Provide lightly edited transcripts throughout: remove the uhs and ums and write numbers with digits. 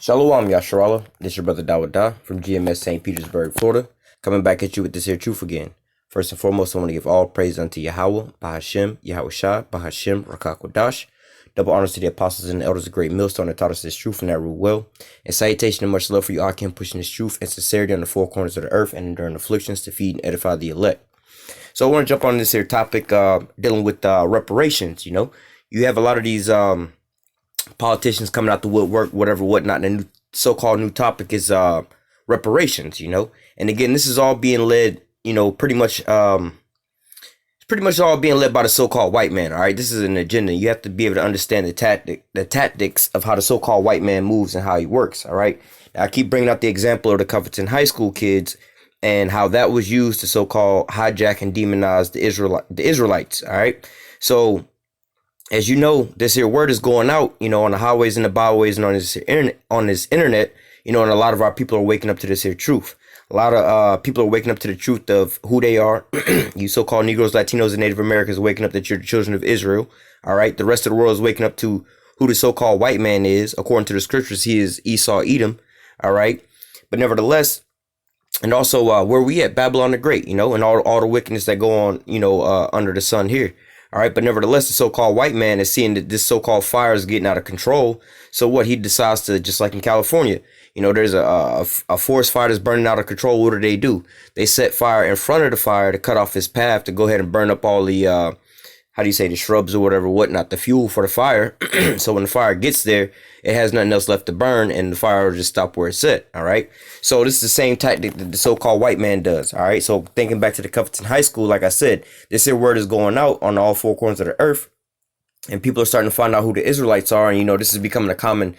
Shalom, Yasharala. This is your brother Dawada from GMS St. Petersburg, Florida, coming back at you with this here truth again. First and foremost, I want to give all praise unto Yahweh, Bahashem, Yahweh Shah, Bahashem, Rakakwadash. Double honors to the apostles and the elders of Great Millstone that taught us this truth and that rule well. And salutation and much love for you, Akim, pushing this truth and sincerity on the four corners of the earth and enduring afflictions to feed and edify the elect. So I want to jump on this here topic dealing with reparations. You have a lot of these politicians coming out the woodwork, whatever, whatnot. And the so-called new topic is reparations. And again, this is all being led, pretty much all being led by the so-called white man. All right, this is an agenda. You have to be able to understand the tactics of how the so-called white man moves and how he works. All right, now, I keep bringing up the example of the Covington High School kids and how that was used to so-called hijack and demonize the Israelites. All right, so as you know, this here word is going out, on the highways and the byways and on this internet, and a lot of our people are waking up to this here truth. A lot of people are waking up to the truth of who they are. You so-called Negroes, Latinos, and Native Americans are waking up that you're the children of Israel. All right. The rest of the world is waking up to who the so-called white man is. According to the scriptures, he is Esau, Edom. All right. But nevertheless, and also where we at, Babylon the Great, and all the wickedness that go on, under the sun here. All right. But nevertheless, the so-called white man is seeing that this so-called fire is getting out of control. So what he decides to, just like in California, there's a forest fire that's burning out of control. What do? They set fire in front of the fire to cut off his path to go ahead and burn up all the, the shrubs or whatever, whatnot, the fuel for the fire. So when the fire gets there, it has nothing else left to burn and the fire will just stop where it's at. All right. So this is the same tactic that the so-called white man does. All right. So thinking back to the Covington High School, like I said, this here word is going out on all four corners of the earth and people are starting to find out who the Israelites are. And, this is becoming a common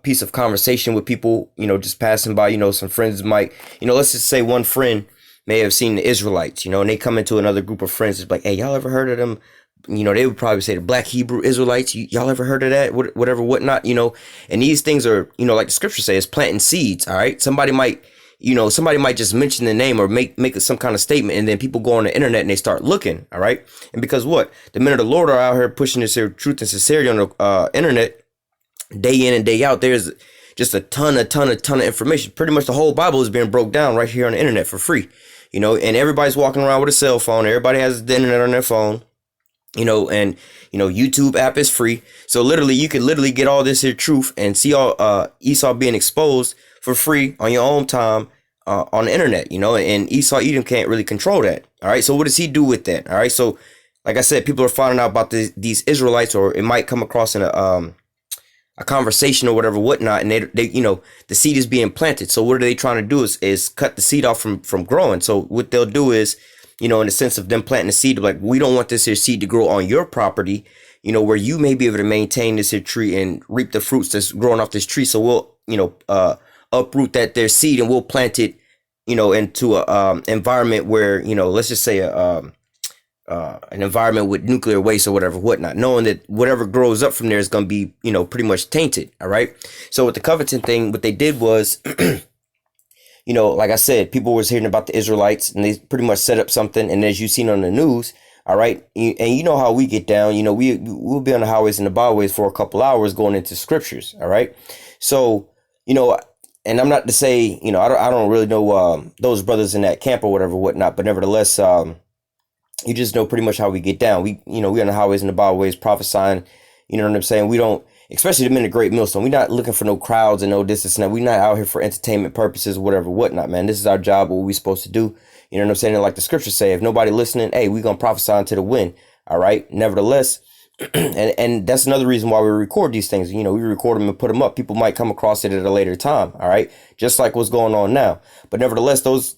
piece of conversation with people, just passing by. Some friends might, let's just say one friend may have seen the Israelites, and they come into another group of friends. It's like, hey, y'all ever heard of them? They would probably say the Black Hebrew Israelites. Y'all ever heard of that? Whatever, whatnot, and these things are, like the scripture says, planting seeds. All right. Somebody might just mention the name or make some kind of statement. And then people go on the internet and they start looking. All right. And because what? The men of the Lord are out here pushing this here truth and sincerity on the internet day in and day out. There's just a ton of information. Pretty much the whole Bible is being broke down right here on the internet for free, and everybody's walking around with a cell phone. Everybody has the internet on their phone, and YouTube app is free. So literally you could literally get all this here truth and see all Esau being exposed for free on your own time on the internet, and Esau Edom can't really control that. All right. So what does he do with that? All right. So like I said, people are finding out about these Israelites, or it might come across in a conversation or whatever, whatnot, and they the seed is being planted. So what are they trying to do is cut the seed off from growing. So what they'll do is, in the sense of them planting the seed, like, we don't want this here seed to grow on your property, where you may be able to maintain this here tree and reap the fruits that's growing off this tree. So we'll, uproot their seed and we'll plant it, into a environment where, let's just say an environment with nuclear waste or whatever, whatnot, knowing that whatever grows up from there is going to be, pretty much tainted. All right. So with the Covington thing, what they did was, like I said, people was hearing about the Israelites and they pretty much set up something. And as you've seen on the news, all right, and you know how we get down, we'll be on the highways and the byways for a couple hours going into scriptures. All right. So, and I'm not to say, I don't really know those brothers in that camp or whatever, whatnot, but nevertheless, you just know pretty much how we get down. We on the highways and the byways prophesying, you know what I'm saying? We don't, especially the men of Great Millstone, we're not looking for no crowds and no this and that. We're not out here for entertainment purposes, whatever, whatnot, man. This is our job, what we're supposed to do. You know what I'm saying? And like the scriptures say, if nobody listening, hey, we're going to prophesy into the wind. All right. Nevertheless, and that's another reason why we record these things. We record them and put them up. People might come across it at a later time. All right. Just like what's going on now. But nevertheless, those,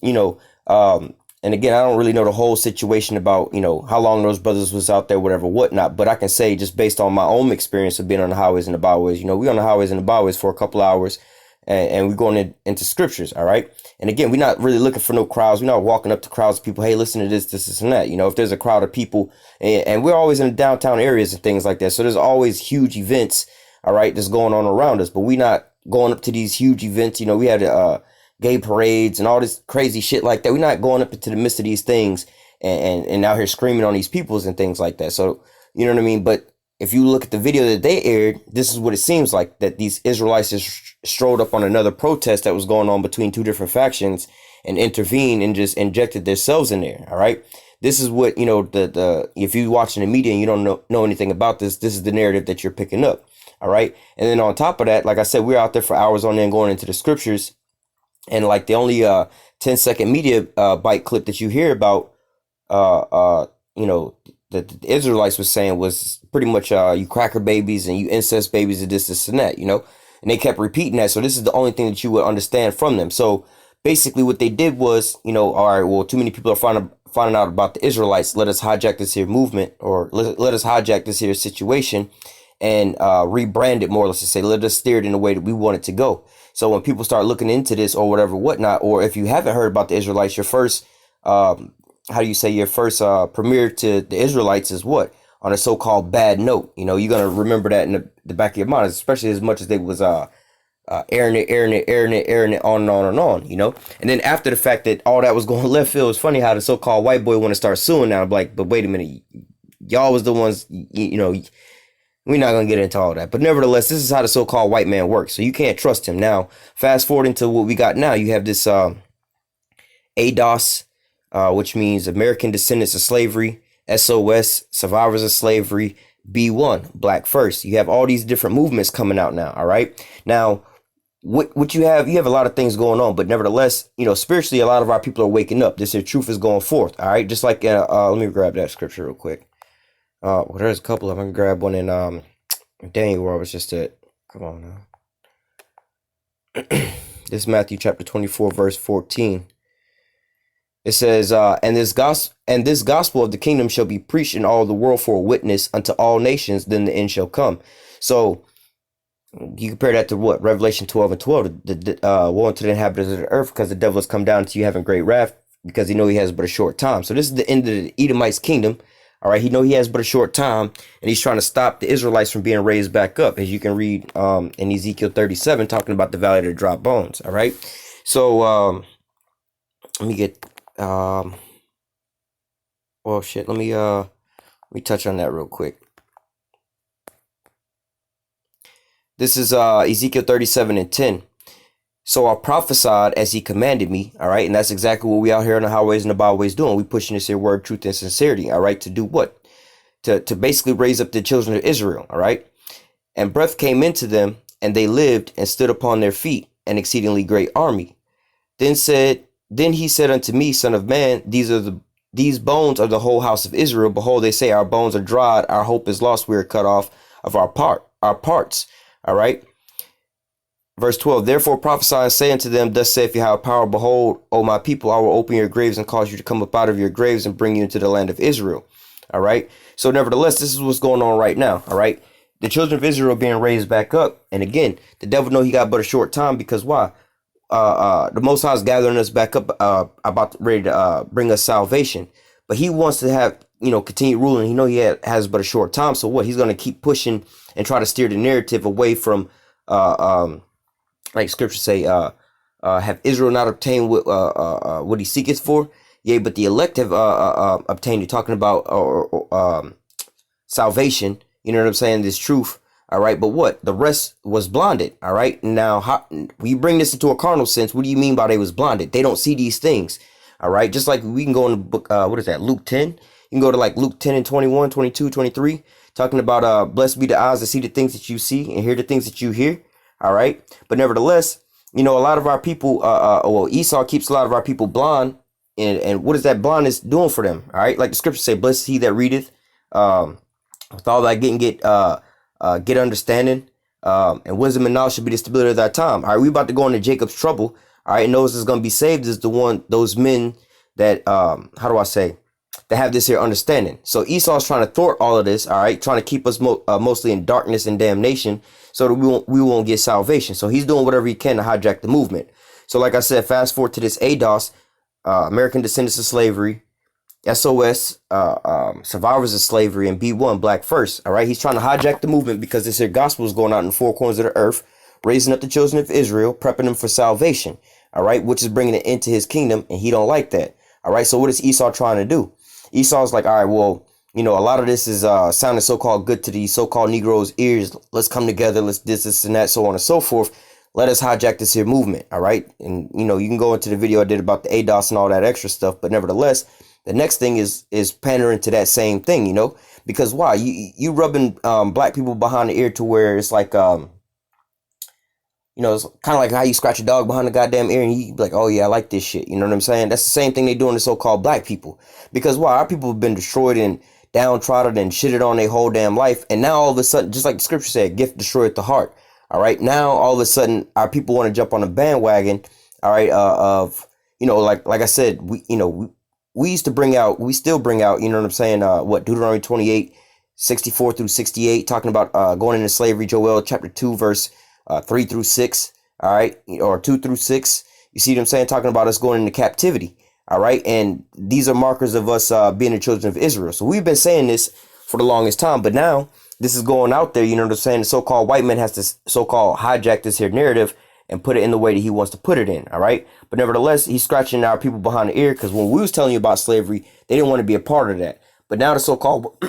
and again, I don't really know the whole situation about, how long those brothers was out there, whatever, whatnot. But I can say, just based on my own experience of being on the highways and the byways, we on the highways and the byways for a couple hours and we're going into scriptures. All right. And again, we're not really looking for no crowds. We're not walking up to crowds of people. Hey, listen to this, and that. If there's a crowd of people and we're always in the downtown areas and things like that. So there's always huge events. All right. That's going on around us. But we're not going up to these huge events. We had gay parades and all this crazy shit like that. We're not going up into the midst of these things and out here screaming on these peoples and things like that. So, you know what I mean? But if you look at the video that they aired, this is what it seems like, that these Israelites just strolled up on another protest that was going on between two different factions and intervened and just injected themselves in there. All right. This is what, the if you're watching the media and you don't know anything about this, this is the narrative that you're picking up. All right. And then on top of that, like I said, we're out there for hours on end going into the scriptures. And like the only 10-second media bite clip that you hear about, that the Israelites was saying was pretty much you cracker babies and you incest babies and this and that, and they kept repeating that. So this is the only thing that you would understand from them. So basically what they did was, all right, well, too many people are finding out about the Israelites. Let us hijack this here movement, or let us hijack this here situation and rebrand it more. Let's just say, let us steer it in the way that we want it to go. So when people start looking into this or whatever, whatnot, or if you haven't heard about the Israelites, your first, your first premiere to the Israelites is what? On a so-called bad note. You're going to remember that in the back of your mind, especially as much as they was airing it on and on and on, And then after the fact that all that was going left field, it's funny how the so-called white boy want to start suing now. I'm like, but wait a minute, y'all was the ones, we're not going to get into all that. But nevertheless, this is how the so-called white man works. So you can't trust him. Now, fast forwarding to what we got now, you have this ADOS, which means American Descendants of Slavery, SOS, Survivors of Slavery, B1, Black First. You have all these different movements coming out now. All right. Now, what you have a lot of things going on, but nevertheless, spiritually, a lot of our people are waking up. This here truth is going forth. All right. Just like, let me grab that scripture real quick. Well, there's a couple of them. I can grab one in Daniel where I was just at. Come on now. This is Matthew chapter 24, verse 14. It says, and this gospel of the kingdom shall be preached in all the world for a witness unto all nations, then the end shall come. So you compare that to what? Revelation 12 and 12, the woe unto the inhabitants of the earth, because the devil has come down to you having great wrath, because he know he has but a short time. So this is the end of the Edomites' kingdom. All right, he know he has but a short time, and he's trying to stop the Israelites from being raised back up, as you can read in Ezekiel 37, talking about the valley of the dry bones. All right, so let me get let me touch on that real quick. This is Ezekiel 37 and 10. So I prophesied as he commanded me, all right? And that's exactly what we out here on the highways and the byways doing. We pushing this here word, truth, and sincerity, all right? To do what? To basically raise up the children of Israel, all right? And breath came into them, and they lived and stood upon their feet, an exceedingly great army. Then he said unto me, Son of man, these bones are the whole house of Israel. Behold, they say, our bones are dried, our hope is lost, we are cut off of our parts, all right? Verse 12, therefore prophesy and say unto them, thus saith Yahweh power, behold, O my people, I will open your graves and cause you to come up out of your graves and bring you into the land of Israel. All right. So nevertheless, this is what's going on right now. All right. The children of Israel being raised back up. And again, the devil know he got but a short time, because why? The Most High is gathering us back up, about ready to bring us salvation. But he wants to have, continue ruling. He know he has but a short time. So what? He's going to keep pushing and try to steer the narrative away from like scripture say, have Israel not obtained what he seeketh for? Yea, but the elect have obtained. You're talking about salvation. You know what I'm saying? This truth. All right. But what? The rest was blinded. All right. Now, how we bring this into a carnal sense? What do you mean by they was blinded? They don't see these things. All right. Just like we can go in the book. What is that? Luke 10. You can go to like Luke 10 and 21, 22, 23, talking about blessed be the eyes that see the things that you see and hear the things that you hear. All right. But nevertheless, a lot of our people, Esau keeps a lot of our people blind. And what is that blindness doing for them? All right. Like the scriptures say, blessed is he that readeth, with all that get understanding, and wisdom and knowledge should be the stability of that time. All right. We about to go into Jacob's trouble. All right. And those that's going to be saved is those men that, that have this here understanding. So Esau's trying to thwart all of this. All right. Trying to keep us mostly in darkness and damnation, so that we won't get salvation. So he's doing whatever he can to hijack the movement. So like I said, fast forward to this ADOS, American Descendants of Slavery, SOS, Survivors of Slavery, and B1, Black First. All right. He's trying to hijack the movement because this here gospel is going out in the four corners of the earth, raising up the children of Israel, prepping them for salvation. All right. Which is bringing it into his kingdom. And he don't like that. All right. So what is Esau trying to do? Esau's like, all right, well, a lot of this is sounding so-called good to these so-called Negroes' ears. Let's come together. Let's this, and that, so on and so forth. Let us hijack this here movement. All right. And, you can go into the video I did about the ADOS and all that extra stuff. But nevertheless, the next thing is pandering to that same thing, because why? You rubbing black people behind the ear to where it's like, it's kind of like how you scratch a dog behind the goddamn ear and you be like, oh yeah, I like this shit. You know what I'm saying? That's the same thing they doing to so-called black people. Because why? Our people have been destroyed and downtrodden and shitted on their whole damn life. And now all of a sudden, just like the scripture said, gift destroyeth the heart. All right. Now all of a sudden our people want to jump on the bandwagon. All right. Of, like I said, we used to bring out, we still bring out, you know what I'm saying? Deuteronomy 28, 64 through 68, talking about going into slavery, Joel chapter 2, verse 3 through 6, all right, or 2 through 6. You see what I'm saying? Talking about us going into captivity, all right? And these are markers of us being the children of Israel. So we've been saying this for the longest time, but now this is going out there, you know what I'm saying? The so-called white man has to so-called hijack this here narrative and put it in the way that he wants to put it in, all right? But nevertheless, he's scratching our people behind the ear, because when we was telling you about slavery, they didn't want to be a part of that. But now the so-called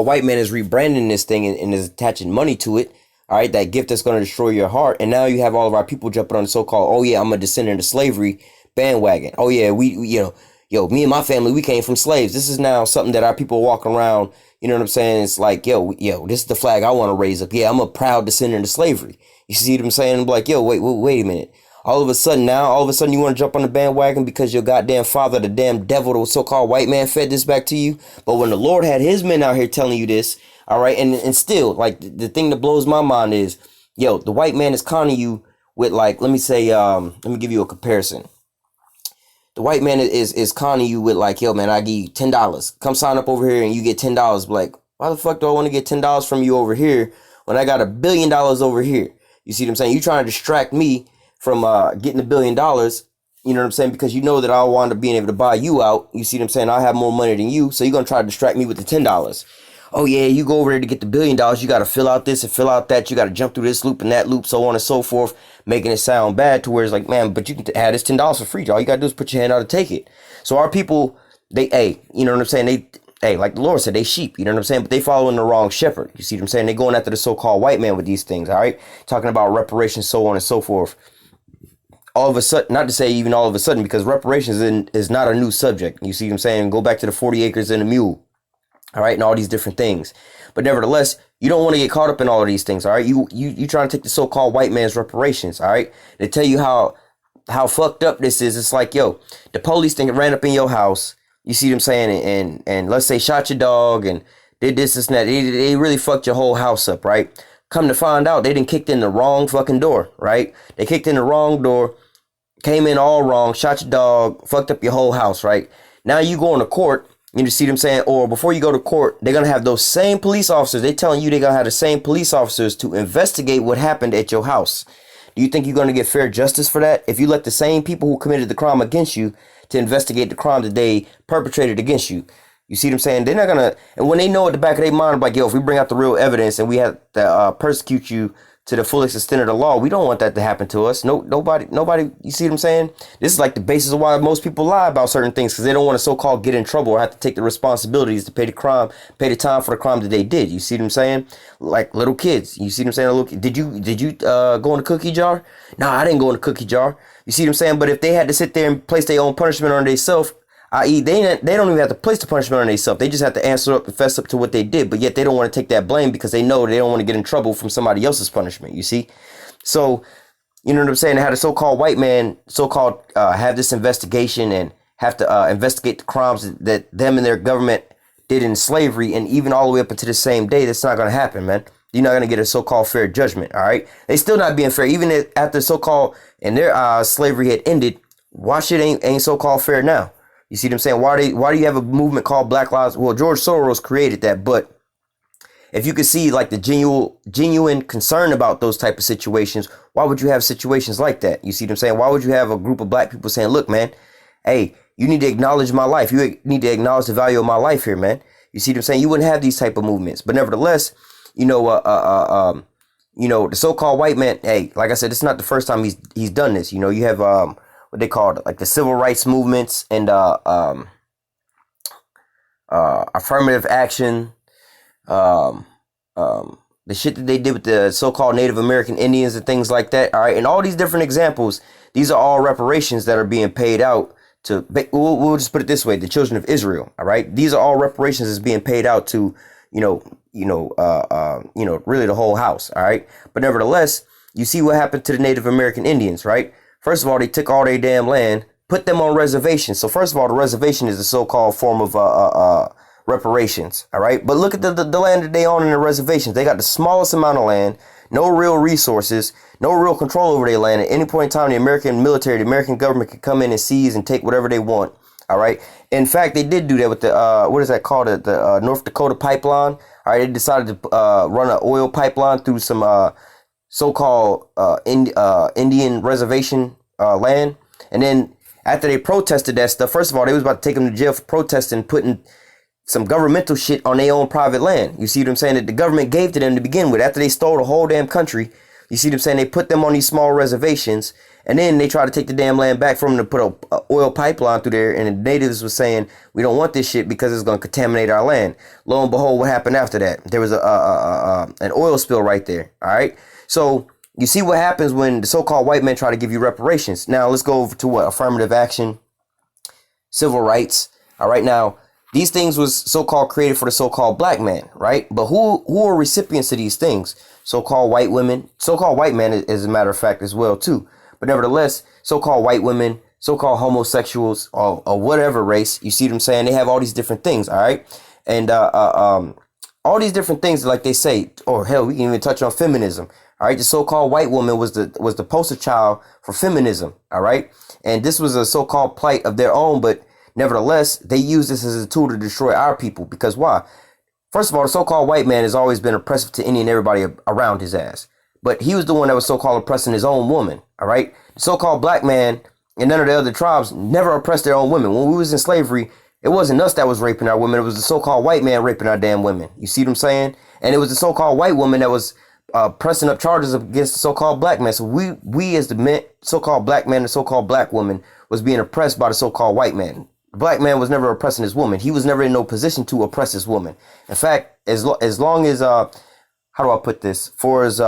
white man is rebranding this thing and is attaching money to it. All right, that gift that's going to destroy your heart. And now you have all of our people jumping on the so-called, oh yeah, I'm a descendant into slavery bandwagon. Oh yeah, we me and my family, we came from slaves. This is now something that our people walk around. You know what I'm saying? It's like, yo, this is the flag I want to raise up. Yeah, I'm a proud descendant into slavery. You see what I'm saying? I'm like, yo, wait a minute. All of a sudden you want to jump on the bandwagon because your goddamn father, the damn devil, the so-called white man, fed this back to you. But when the Lord had his men out here telling you this, all right, and still, like, the thing that blows my mind is, the white man is conning you with, like, let me give you a comparison. The white man is conning you with, like, yo, man, I give you $10. Come sign up over here and you get $10. Like, why the fuck do I want to get $10 from you over here when I got $1 billion over here? You see what I'm saying? You trying to distract me from getting $1 billion. You know what I'm saying? Because you know that I want to being able to buy you out. You see what I'm saying? I have more money than you, so you're gonna try to distract me with the $10. Oh yeah, you go over there to get the $1 billion. You got to fill out this and fill out that. You got to jump through this loop and that loop, so on and so forth, making it sound bad to where it's like, man, but you can have this $10 for free. All you got to do is put your hand out and take it. So our people, you know what I'm saying? Like the Lord said, they sheep, you know what I'm saying? But they following the wrong shepherd. You see what I'm saying? They going after the so-called white man with these things, all right? Talking about reparations, so on and so forth. All of a sudden, not to say even all of a sudden, because reparations is not a new subject. You see what I'm saying? Go back to the 40 acres and a mule. All right, and all these different things. But nevertheless, you don't want to get caught up in all of these things, all right? You trying to take the so-called white man's reparations, all right? They tell you how fucked up this is. It's like, yo, the police thing ran up in your house, you see what I'm saying, and let's say shot your dog and did this and that. They really fucked your whole house up, right? Come to find out, they done kicked in the wrong fucking door, right? They kicked in the wrong door, came in all wrong, shot your dog, fucked up your whole house, right? Now you going to court. You see what I'm saying? Or before you go to court, they're going to have those same police officers. They're telling you they're going to have the same police officers to investigate what happened at your house. Do you think you're going to get fair justice for that? If you let the same people who committed the crime against you to investigate the crime that they perpetrated against you. You see what I'm saying? They're not going to, and when they know at the back of their mind, like, yo, if we bring out the real evidence and we have to persecute you to the fullest extent of the law, we don't want that to happen to us. Nobody, you see what I'm saying? This is like the basis of why most people lie about certain things, because they don't want to so-called get in trouble or have to take the responsibilities to pay the time for the crime that they did. You see what I'm saying? Like little kids. You see what I'm saying? Did you go in the cookie jar? No, I didn't go in the cookie jar. You see what I'm saying? But if they had to sit there and place their own punishment on themselves, i.e. they don't even have to place the punishment on themselves. They just have to answer up and fess up to what they did. But yet they don't want to take that blame because they know they don't want to get in trouble from somebody else's punishment, you see? So, you know what I'm saying? They had a so-called white man, have this investigation and have to investigate the crimes that them and their government did in slavery, and even all the way up until the same day. That's not going to happen, man. You're not going to get a so-called fair judgment, all right? They still not being fair. Even after so-called and their slavery had ended, why shit ain't so-called fair now? You see what I'm saying? Why do you have a movement called Black Lives? Well, George Soros created that, but if you could see like the genuine concern about those type of situations, why would you have situations like that? You see what I'm saying? Why would you have a group of black people saying, look, man, hey, you need to acknowledge my life. You need to acknowledge the value of my life here, man. You see what I'm saying? You wouldn't have these type of movements. But nevertheless, the so-called white man, hey, like I said, it's not the first time he's done this. You know, you have what they call like the civil rights movements and affirmative action, um, the shit that they did with the so-called Native American Indians and things like that. All right, and all these different examples, these are all reparations that are being paid out to. We'll just put it this way: the children of Israel. All right, these are all reparations that's being paid out to, really the whole house. All right, but nevertheless, you see what happened to the Native American Indians, right? First of all, they took all their damn land, put them on reservations. So first of all, the reservation is a so-called form of reparations. All right. But look at the land that they own in the reservations. They got the smallest amount of land, no real resources, no real control over their land. At any point in time, the American military, the American government can come in and seize and take whatever they want. All right. In fact, they did do that with the what is that called? The North Dakota pipeline. All right. They decided to run an oil pipeline through some so-called Indian reservation land. And then after they protested that stuff, first of all, they was about to take them to jail for protesting, putting some governmental shit on their own private land. You see what I'm saying? That the government gave to them to begin with. After they stole the whole damn country, you see what I'm saying? They put them on these small reservations, and then they try to take the damn land back from them to put a oil pipeline through there. And the natives was saying, we don't want this shit because it's going to contaminate our land. Lo and behold, what happened after that? There was an oil spill right there. All right. So you see what happens when the so-called white men try to give you reparations. Now let's go over to what? Affirmative action, civil rights. All right. Now, these things was so-called created for the so-called black man, right? But who are recipients of these things? So-called white women, so-called white men, as a matter of fact, as well, too. But nevertheless, so-called white women, so-called homosexuals, or whatever race, you see what I'm saying? They have all these different things, all right? And all these different things, like they say, or hell, we can even touch on feminism, all right? The so-called white woman was the poster child for feminism, all right? And this was a so-called plight of their own, but nevertheless, they use this as a tool to destroy our people. Because why? First of all, the so-called white man has always been oppressive to any and everybody around his ass. But he was the one that was so-called oppressing his own woman. All right. The so-called black man and none of the other tribes never oppressed their own women. When we was in slavery, it wasn't us that was raping our women. It was the so-called white man raping our damn women. You see what I'm saying? And it was the so-called white woman that was pressing up charges against the so-called black man. So we as the men, so-called black man and so-called black woman was being oppressed by the so-called white man. The black man was never oppressing his woman. He was never in no position to oppress his woman. In fact, as long as how do I put this? For as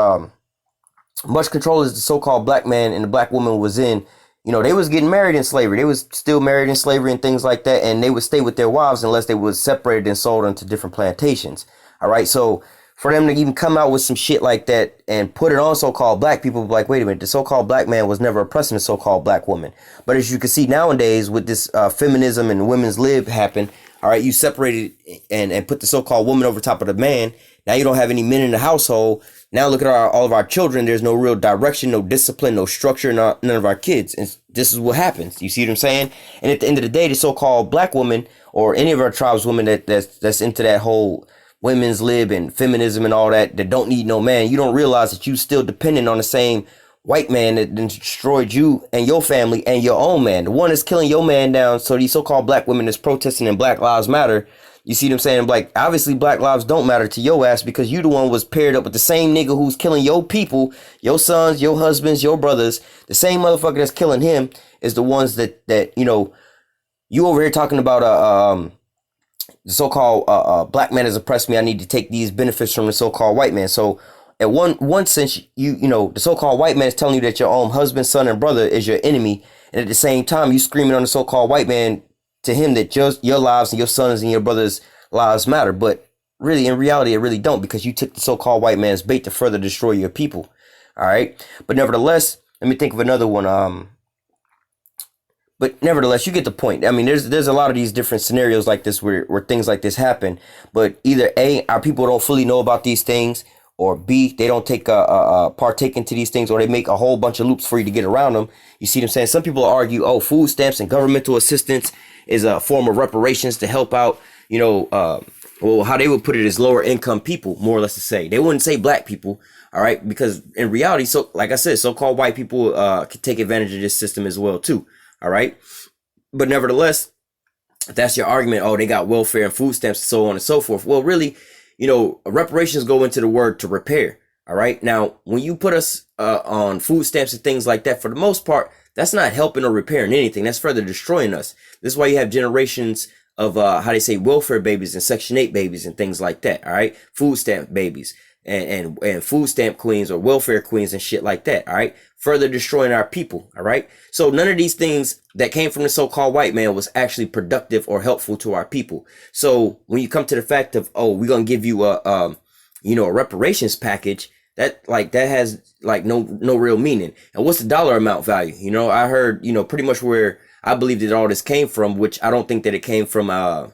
much control as the so-called black man and the black woman was in, they was getting married in slavery. They was still married in slavery and things like that, and they would stay with their wives unless they was separated and sold onto different plantations. All right, so for them to even come out with some shit like that and put it on so-called black people, like, wait a minute, the so-called black man was never oppressing the so-called black woman. But as you can see nowadays with this feminism and women's lib happen, all right, you separated and put the so-called woman over top of the man. Now you don't have any men in the household. Now look at all of our children. There's no real direction, no discipline, no structure, none of our kids. And this is what happens. You see what I'm saying? And at the end of the day, the so-called black woman or any of our tribes women that's into that whole women's lib and feminism and all that don't need no man, you don't realize that you still dependent on the same white man that destroyed you and your family and your own man. The one that's killing your man down. So these so-called black women that's protesting in Black Lives Matter, you see what I'm saying? Like, obviously black lives don't matter to your ass because you the one was paired up with the same nigga who's killing your people, your sons, your husbands, your brothers. The same motherfucker that's killing him is the ones that you over here talking about the so-called black man has oppressed me. I need to take these benefits from the so-called white man. So at one sense, the so-called white man is telling you that your own husband, son, and brother is your enemy. And at the same time, you screaming on the so-called white man to him that your lives and your sons and your brothers' lives matter. But really, in reality, it really don't, because you took the so-called white man's bait to further destroy your people. All right. But nevertheless, let me think of another one. But nevertheless, you get the point. I mean, there's a lot of these different scenarios like this where things like this happen. But either A, our people don't fully know about these things, or B, they don't take partake into these things, or they make a whole bunch of loops for you to get around them. You see what I'm saying? Some people argue, oh, food stamps and governmental assistance is a form of reparations to help out, well, how they would put it is lower income people, more or less to say. They wouldn't say black people, all right? Because in reality, so like I said, so-called white people can take advantage of this system as well, too. All right. But nevertheless, if that's your argument, oh, they got welfare and food stamps, so on and so forth. Well, really, reparations go into the word to repair. All right. Now, when you put us on food stamps and things like that, for the most part, that's not helping or repairing anything. That's further destroying us. This is why you have generations how they say welfare babies and Section 8 babies and things like that. All right, food stamp babies and food stamp queens or welfare queens and shit like that. All right, further destroying our people. All right, so none of these things that came from the so-called white man was actually productive or helpful to our people. So when you come to the fact of, oh, we're gonna give you a a reparations package, that has like no real meaning. And what's the dollar amount value? I heard pretty much where I believe that all this came from, which I don't think that it came from a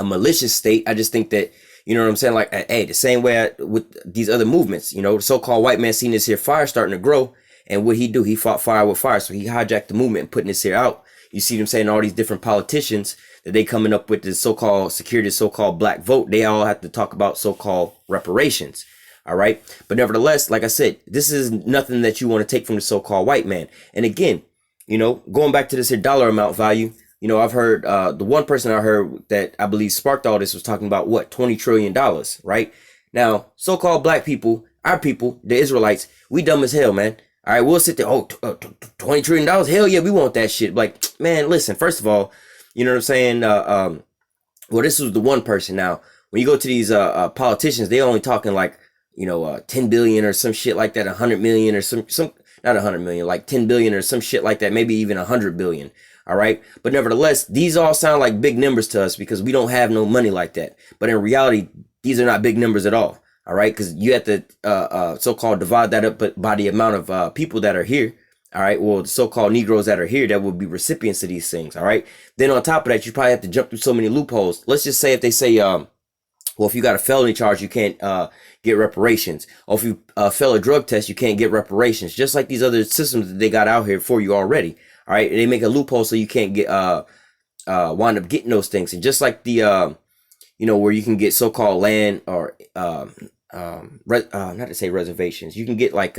malicious state. I just think that, you know what I'm saying? Like, hey, the same way with these other movements, the so-called white man seen this here fire starting to grow. And what he do? He fought fire with fire. So he hijacked the movement and putting this here out. You see them saying all these different politicians that they coming up with this so-called security, so-called black vote. They all have to talk about so-called reparations. All right. But nevertheless, like I said, this is nothing that you want to take from the so-called white man. And again, going back to this here dollar amount value, I've heard the one person I heard that I believe sparked all this was talking about what, $20 trillion, right? Now, so-called black people, our people, the Israelites, we dumb as hell, man. All right, we'll sit there, $20 trillion, hell yeah, we want that shit. Like, man, listen, first of all, you know what I'm saying? Well, this was the one person. Now, when you go to these politicians, they only talking like, 10 billion or some shit like that, 100 million or some not 100 million, like 10 billion or some shit like that, maybe even 100 billion. All right. But nevertheless, these all sound like big numbers to us because we don't have no money like that. But in reality, these are not big numbers at all. All right. Because you have to so-called divide that up by the amount of people that are here. All right. Well, the so-called Negroes that are here that will be recipients of these things. All right. Then on top of that, you probably have to jump through so many loopholes. Let's just say if they say, well, if you got a felony charge, you can't get reparations. Or if you fail a drug test, you can't get reparations. Just like these other systems that they got out here for you already. All right, they make a loophole so you can't get wind up getting those things. And just like the where you can get so-called land or not to say reservations, you can get like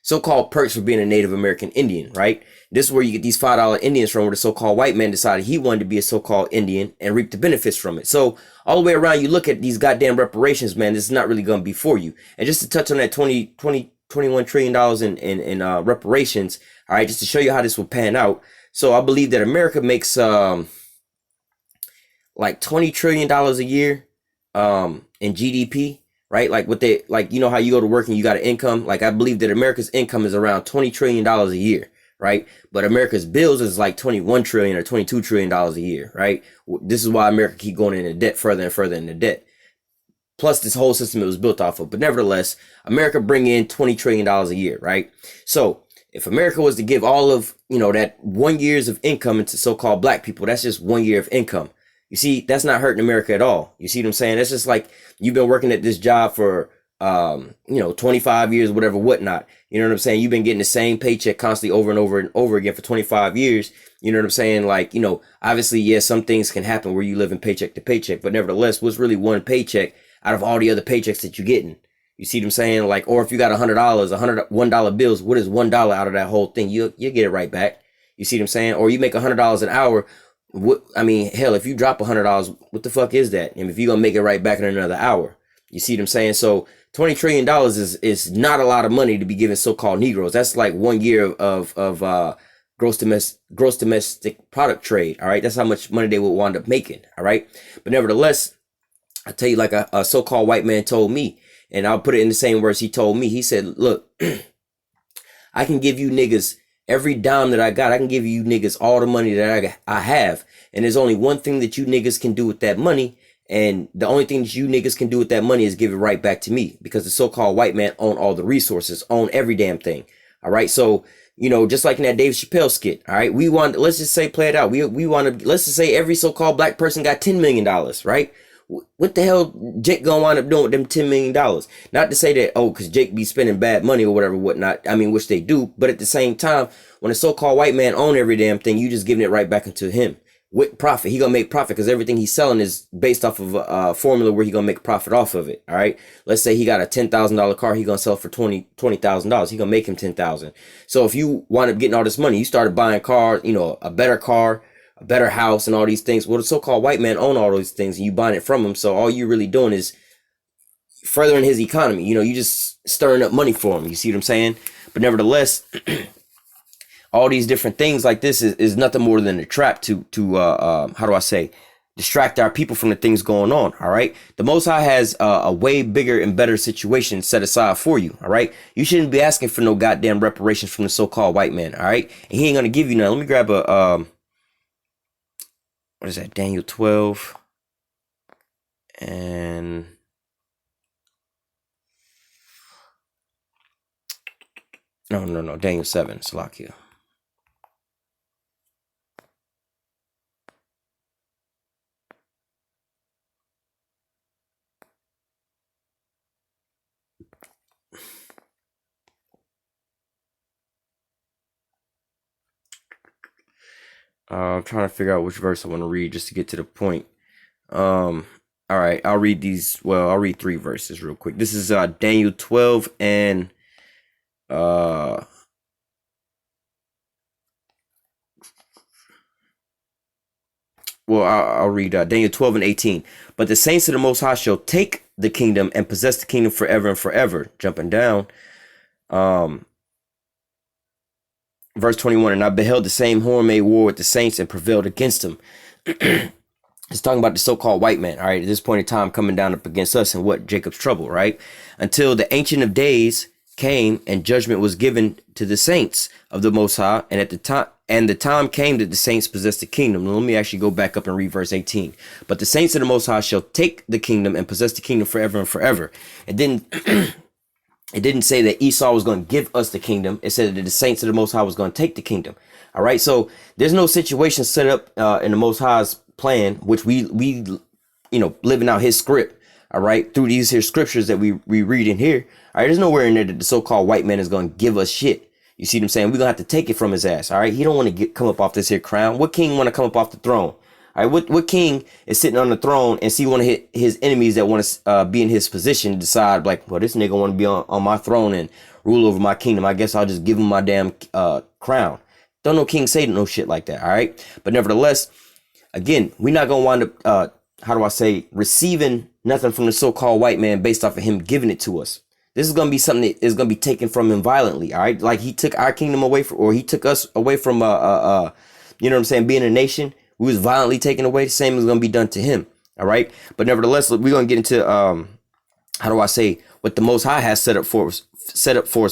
so-called perks for being a Native American Indian, right? This is where you get these $5 Indians from, where the so-called white man decided he wanted to be a so-called Indian and reap the benefits from it. So all the way around, you look at these goddamn reparations, man, this is not really going to be for you. And just to touch on that $21 trillion in reparations, all right, just to show you how this will pan out. So I believe that America makes like $20 trillion a year in GDP. Right? Like what they, like, how you go to work and you got an income. Like I believe that America's income is around $20 trillion a year. Right? But America's bills is like 21 trillion or $22 trillion a year. Right? This is why America keep going into debt further and further into debt. Plus this whole system it was built off of. But nevertheless, America bring in $20 trillion a year. Right? So if America was to give all of, that 1 year's of income into so-called black people, that's just 1 year of income. You see, that's not hurting America at all. You see what I'm saying? That's just like you've been working at this job for, 25 years, whatever, whatnot. You know what I'm saying? You've been getting the same paycheck constantly over and over and over again for 25 years. You know what I'm saying? Like, obviously, yes, some things can happen where you live in paycheck to paycheck. But nevertheless, what's really one paycheck out of all the other paychecks that you're getting? You see what I'm saying? Like, or if you got $100, $1 bills, what is $1 out of that whole thing? You get it right back. You see what I'm saying? Or you make $100 an hour. Hell, if you drop $100, what the fuck is that? And if you're gonna make it right back in another hour, you see what I'm saying? So $20 trillion is not a lot of money to be giving so-called Negroes. That's like 1 year of gross domestic product trade. All right, that's how much money they would wind up making. All right, but nevertheless, I tell you, like a so-called white man told me, and I'll put it in the same words he told me. He said, "Look, I can give you niggas." Every dime that I got, I can give you niggas all the money that I have. And there's only one thing that you niggas can do with that money. And the only thing that you niggas can do with that money is give it right back to me. Because the so-called white man own all the resources, own every damn thing. All right. So, just like in that Dave Chappelle skit. All right. We want, let's just say, play it out. We want to, let's just say every so-called black person got $10 million, right? What the hell Jake gonna wind up doing with them $10 million? Not to say that, because Jake be spending bad money or whatever, whatnot. I mean, which they do. But at the same time, when a so-called white man own every damn thing, you just giving it right back into him with profit. He gonna make profit because everything he's selling is based off of a formula where he gonna make profit off of it. All right. Let's say he got a $10,000 car. He gonna sell for $20,000. He gonna make him $10,000. So if you wind up getting all this money, you started buying cars, a better car, a better house and all these things. Well, the so-called white man own all those things and you buying it from him. So all you're really doing is furthering his economy. You just stirring up money for him. You see what I'm saying? But nevertheless, all these different things like this is nothing more than a trap to how do I say, distract our people from the things going on. All right. The Most High has a way bigger and better situation set aside for you. All right. You shouldn't be asking for no goddamn reparations from the so-called white man. All right. And he ain't going to give you none. Let me grab a, what is that? Daniel 12 and no. Daniel 7. Salakia. I'm trying to figure out which verse I want to read just to get to the point. All right, I'll read these. Well, I'll read 3 verses real quick. This is Daniel 12 and well, I'll read Daniel 12 and 18. But the saints of the Most High shall take the kingdom and possess the kingdom forever and forever. Jumping down. Verse 21, and I beheld the same horn made war with the saints and prevailed against them. It's talking about the so-called white man, all right, at this point in time coming down up against us and what? Jacob's trouble, right? Until the Ancient of Days came and judgment was given to the saints of the Most High, and the time came that the saints possessed the kingdom. Now, let me actually go back up and read verse 18. But the saints of the Most High shall take the kingdom and possess the kingdom forever and forever. And then it didn't say that Esau was going to give us the kingdom. It said that the saints of the Most High was going to take the kingdom. All right. So there's no situation set up in the Most High's plan, which we living out his script. All right. Through these here scriptures that we read in here. All right. There's nowhere in there that the so-called white man is going to give us shit. You see what I'm saying? We're going to have to take it from his ass. All right. He don't want to come up off this here crown. What king want to come up off the throne? All right, what king is sitting on the throne and see one of his enemies that want to be in his position to decide, like, well, this nigga want to be on my throne and rule over my kingdom. I guess I'll just give him my damn crown. Don't no king say no shit like that, all right? But nevertheless, again, we're not going to wind up, how do I say, receiving nothing from the so-called white man based off of him giving it to us. This is going to be something that is going to be taken from him violently, all right? Like he took our kingdom away from, or he took us away from, you know what I'm saying, being a nation. We was violently taken away. The same is going to be done to him. All right. But nevertheless, we're going to get into, how do I say, what the Most High has set up for us,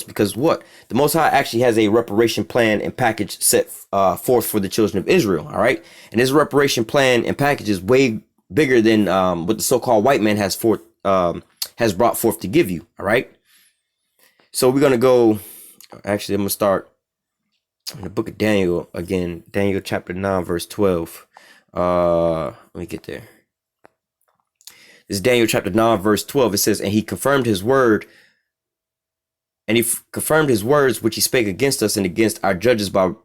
because what the Most High actually has a reparation plan and package set forth for the children of Israel. All right. And this reparation plan and package is way bigger than what the so-called white man has brought forth to give you. All right. So we're going to go. Actually, I'm going to start in the book of Daniel again, Daniel chapter 9, verse 12. Let me get there. This is Daniel chapter 9, verse 12. It says, and he confirmed his word, and he confirmed his words which he spake against us and against our judges that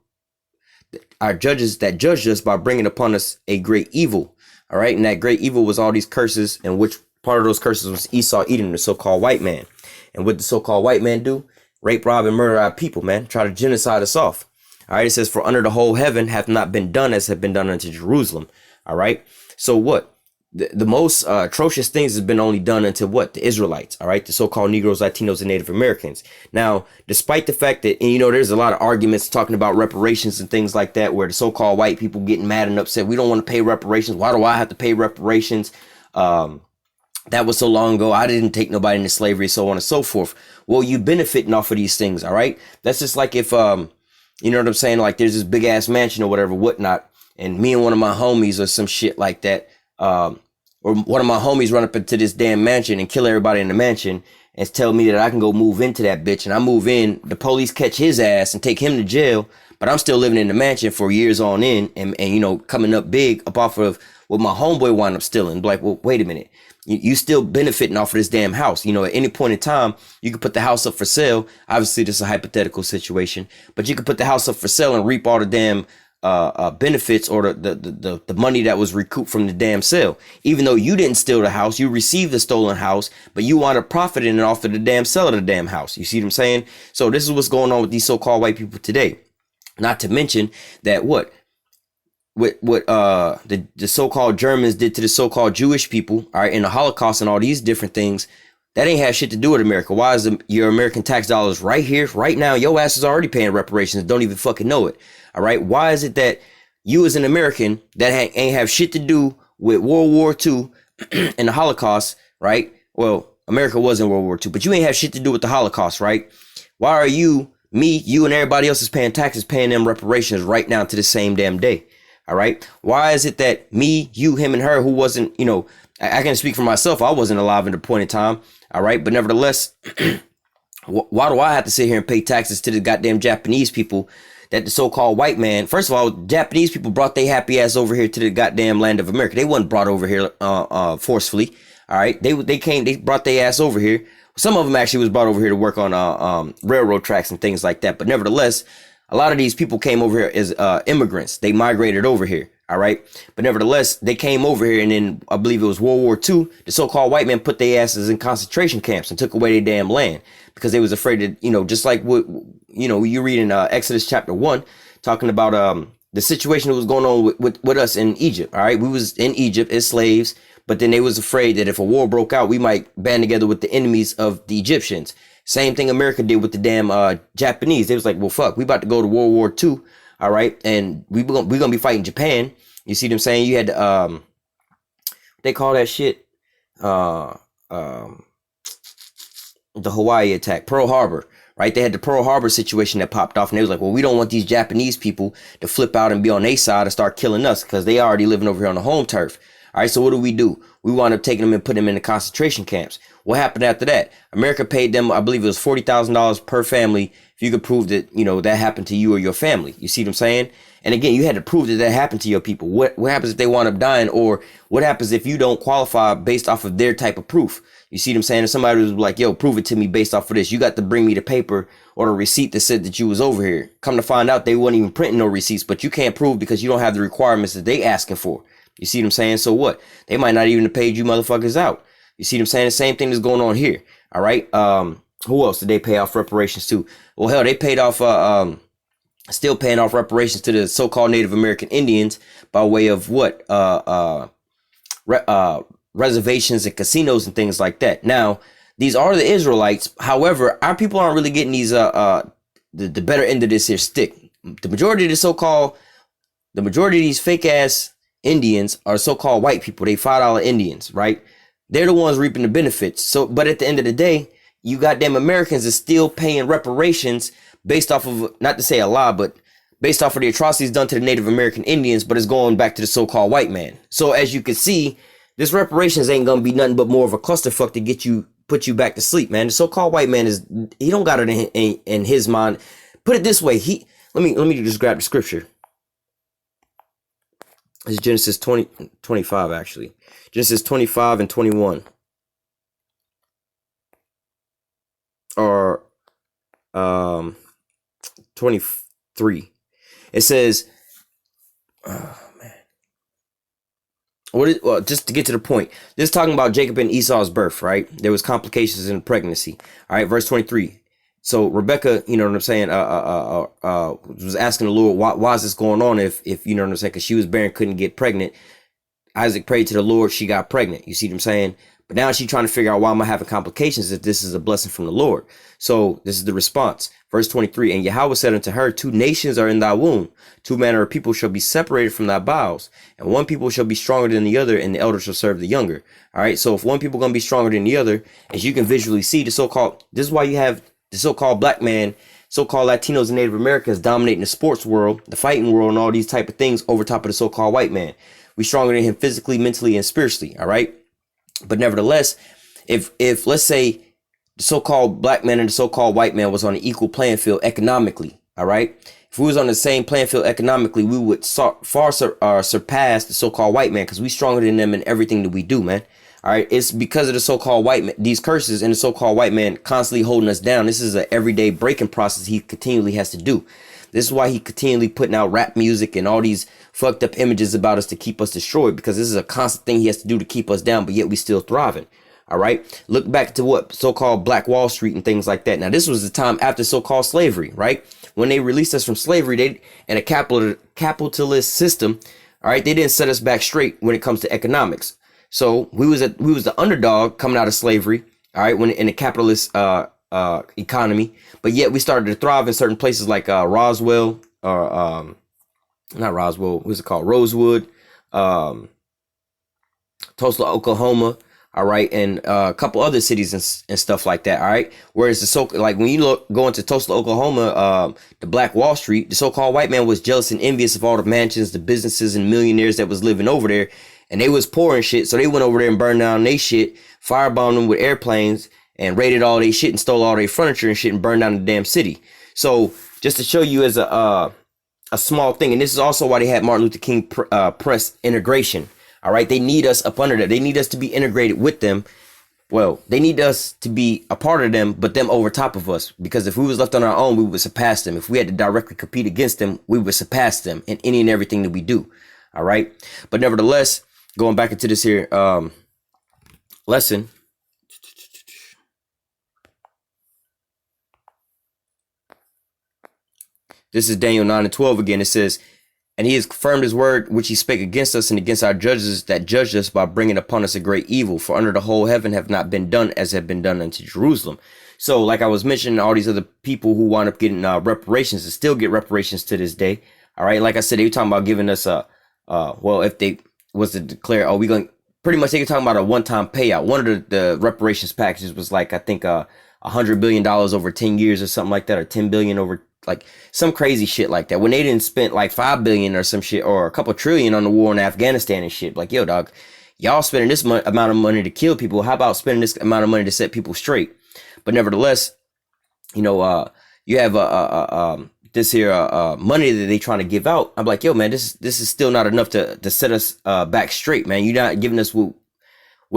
judged us by bringing upon us a great evil. All right. And that great evil was all these curses, and which part of those curses was Esau eating the so-called white man. And what the so-called white man do? Rape, rob, and murder our people, man. Try to genocide us off. All right, it says, for under the whole heaven hath not been done as have been done unto Jerusalem. All right. So what? The most atrocious things has been only done unto what? The Israelites. All right. The so-called Negroes, Latinos, and Native Americans. Now, despite the fact that, and there's a lot of arguments talking about reparations and things like that, where the so-called white people getting mad and upset. We don't want to pay reparations. Why do I have to pay reparations? That was so long ago. I didn't take nobody into slavery, so on and so forth. Well, you benefiting off of these things. All right. That's just like if, you know what I'm saying? Like there's this big ass mansion or whatever, whatnot. And me and one of my homies or some shit like that. Or one of my homies run up into this damn mansion and kill everybody in the mansion and tell me that I can go move into that bitch. And I move in, the police catch his ass and take him to jail. But I'm still living in the mansion for years on in and coming up big up off of what my homeboy wound up stealing. Like, well, wait a minute. You still benefiting off of this damn house. At any point in time, you could put the house up for sale. Obviously, this is a hypothetical situation, but you could put the house up for sale and reap all the damn benefits or the money that was recouped from the damn sale. Even though you didn't steal the house, you received the stolen house, but you wound up profiting off of the damn sale of the damn house. You see what I'm saying? So this is what's going on with these so-called white people today. Not to mention that what the so-called Germans did to the so-called Jewish people, all right, in the Holocaust and all these different things, That ain't have shit to do with America. Why is your American tax dollars right here, right now? Your ass is already paying reparations and don't even fucking know it. All right. Why is it that you as an American that ain't have shit to do with World War II and the Holocaust, right? Well, America was in World War II, but you ain't have shit to do with the Holocaust, right? Why are you, me, you, and everybody else is paying taxes, paying them reparations right now to the same damn day? All right. Why is it that me, you, him, and her, who wasn't, I can speak for myself. I wasn't alive at the point in time. All right. But nevertheless, why do I have to sit here and pay taxes to the goddamn Japanese people that the so-called white man? First of all, Japanese people brought their happy ass over here to the goddamn land of America. They wasn't brought over here forcefully. All right. They brought their ass over here. Some of them actually was brought over here to work on railroad tracks and things like that. But nevertheless, a lot of these people came over here as immigrants. They migrated over here. All right. But nevertheless, they came over here, and then I believe it was World War II. The so-called white man put their asses in concentration camps and took away their damn land because they was afraid that, just like what, you read in Exodus chapter 1, talking about the situation that was going on with us in Egypt. All right. We was in Egypt as slaves, but then they was afraid that if a war broke out, we might band together with the enemies of the Egyptians. Same thing America did with the damn Japanese. They was like, well, fuck, we about to go to World War II. All right. And we're going to be fighting Japan. You see what I'm saying? You had, they call that shit, the Hawaii attack, Pearl Harbor, right? They had the Pearl Harbor situation that popped off, and they was like, well, we don't want these Japanese people to flip out and be on their side and start killing us because they already living over here on the home turf. All right. So what do? We wound up taking them and putting them in the concentration camps. What happened after that? America paid them, I believe it was $40,000 per family if you could prove that, that happened to you or your family. You see what I'm saying? And again, you had to prove that happened to your people. What happens if they wind up dying, or what happens if you don't qualify based off of their type of proof? You see what I'm saying? If somebody was like, yo, prove it to me based off of this, you got to bring me the paper or the receipt that said that you was over here. Come to find out, they wasn't even printing no receipts, but you can't prove because you don't have the requirements that they asking for. You see what I'm saying? So what? They might not even have paid you motherfuckers out. You see what I'm saying? The same thing is going on here. All right. Who else did they pay off reparations to? Well, hell, they paid off, still paying off reparations to the so-called Native American Indians by way of what? Reservations and casinos and things like that. Now, these are the Israelites. However, our people aren't really getting these, the better end of this here stick. The majority of these fake ass Indians are so-called white people. They $5 Indians, right? They're the ones reaping the benefits. So, but at the end of the day, you goddamn Americans is still paying reparations based off of, not to say a lie, but based off of the atrocities done to the Native American Indians, but it's going back to the so-called white man. So as you can see, this reparations ain't gonna be nothing but more of a clusterfuck to put you back to sleep, man. The so-called white man he don't got it in his mind. Put it this way, let me just grab the scripture. It's Genesis 25, actually. Genesis 25 and 21. Or 23. It says, oh man. Well, just to get to the point. This is talking about Jacob and Esau's birth, right? There was complications in pregnancy. All right, verse 23. So Rebecca, you know what I'm saying, was asking the Lord, why is this going on if you know what I'm saying, because she was barren, couldn't get pregnant. Isaac prayed to the Lord, she got pregnant. You see what I'm saying? But now she's trying to figure out, why am I having complications if this is a blessing from the Lord? So this is the response. Verse 23, and Yahweh said unto her, 2 nations are in thy womb, 2 manner of people shall be separated from thy bowels, and one people shall be stronger than the other, and the elder shall serve the younger. All right, so if one people going to be stronger than the other, as you can visually see, this is why you have the so-called black man, so-called Latinos and Native Americans dominating the sports world, the fighting world, and all these type of things over top of the so-called white man. We stronger than him physically, mentally, and spiritually. All right. But nevertheless, if let's say the so-called black man and the so-called white man was on an equal playing field economically, all right, if we was on the same playing field economically, we would far surpass the so-called white man, because we stronger than them in everything that we do, man. All right, it's because of the so-called white man, these curses and the so-called white man constantly holding us down. This is an everyday breaking process he continually has to do. This is why he continually putting out rap music and all these fucked up images about us to keep us destroyed, because this is a constant thing he has to do to keep us down, but yet we still thriving. All right. Look back to what so-called Black Wall Street and things like that. Now, this was the time after so-called slavery, right? When they released us from slavery, they and a capitalist system. All right. They didn't set us back straight when it comes to economics. So we was the underdog coming out of slavery. All right, when in a capitalist economy, but yet we started to thrive in certain places like Roswell or not Roswell, what's it called? Rosewood, um, Tulsa, Oklahoma. All right, and a couple other cities and stuff like that. All right, whereas the so like when you look go into Tulsa, Oklahoma, the Black Wall Street, the so-called white man was jealous and envious of all the mansions, the businesses, and millionaires that was living over there, and they was poor and shit. So they went over there and burned down they shit, firebombed them with airplanes, and raided all their shit and stole all their furniture and shit and burned down the damn city. So just to show you as a small thing, and this is also why they had Martin Luther King press integration. All right, they need us up under that. They need us to be integrated with them. Well, they need us to be a part of them, but them over top of us. Because if we was left on our own, we would surpass them. If we had to directly compete against them, we would surpass them in any and everything that we do. All right, but nevertheless, going back into this here lesson. This is Daniel 9 and 12 again. It says, and he has confirmed his word, which he spake against us and against our judges that judged us by bringing upon us a great evil. For under the whole heaven have not been done as have been done unto Jerusalem. So like I was mentioning, all these other people who wind up getting reparations and still get reparations to this day. All right. Like I said, they were talking about giving us well, if they was to declare, oh, we going to pretty much, they were talking about a one-time payout. One of the reparations packages was like, I think, $100 billion over 10 years or something like that, or 10 billion over like some crazy shit like that. When they didn't spend like 5 billion or some shit or a couple trillion on the war in Afghanistan and shit. Like, yo, dog, y'all spending this amount of money to kill people. How about spending this amount of money to set people straight? But nevertheless, you know, you have this here money that they trying to give out. I'm like, yo, man, this is still not enough to set us back straight, man. You're not giving us what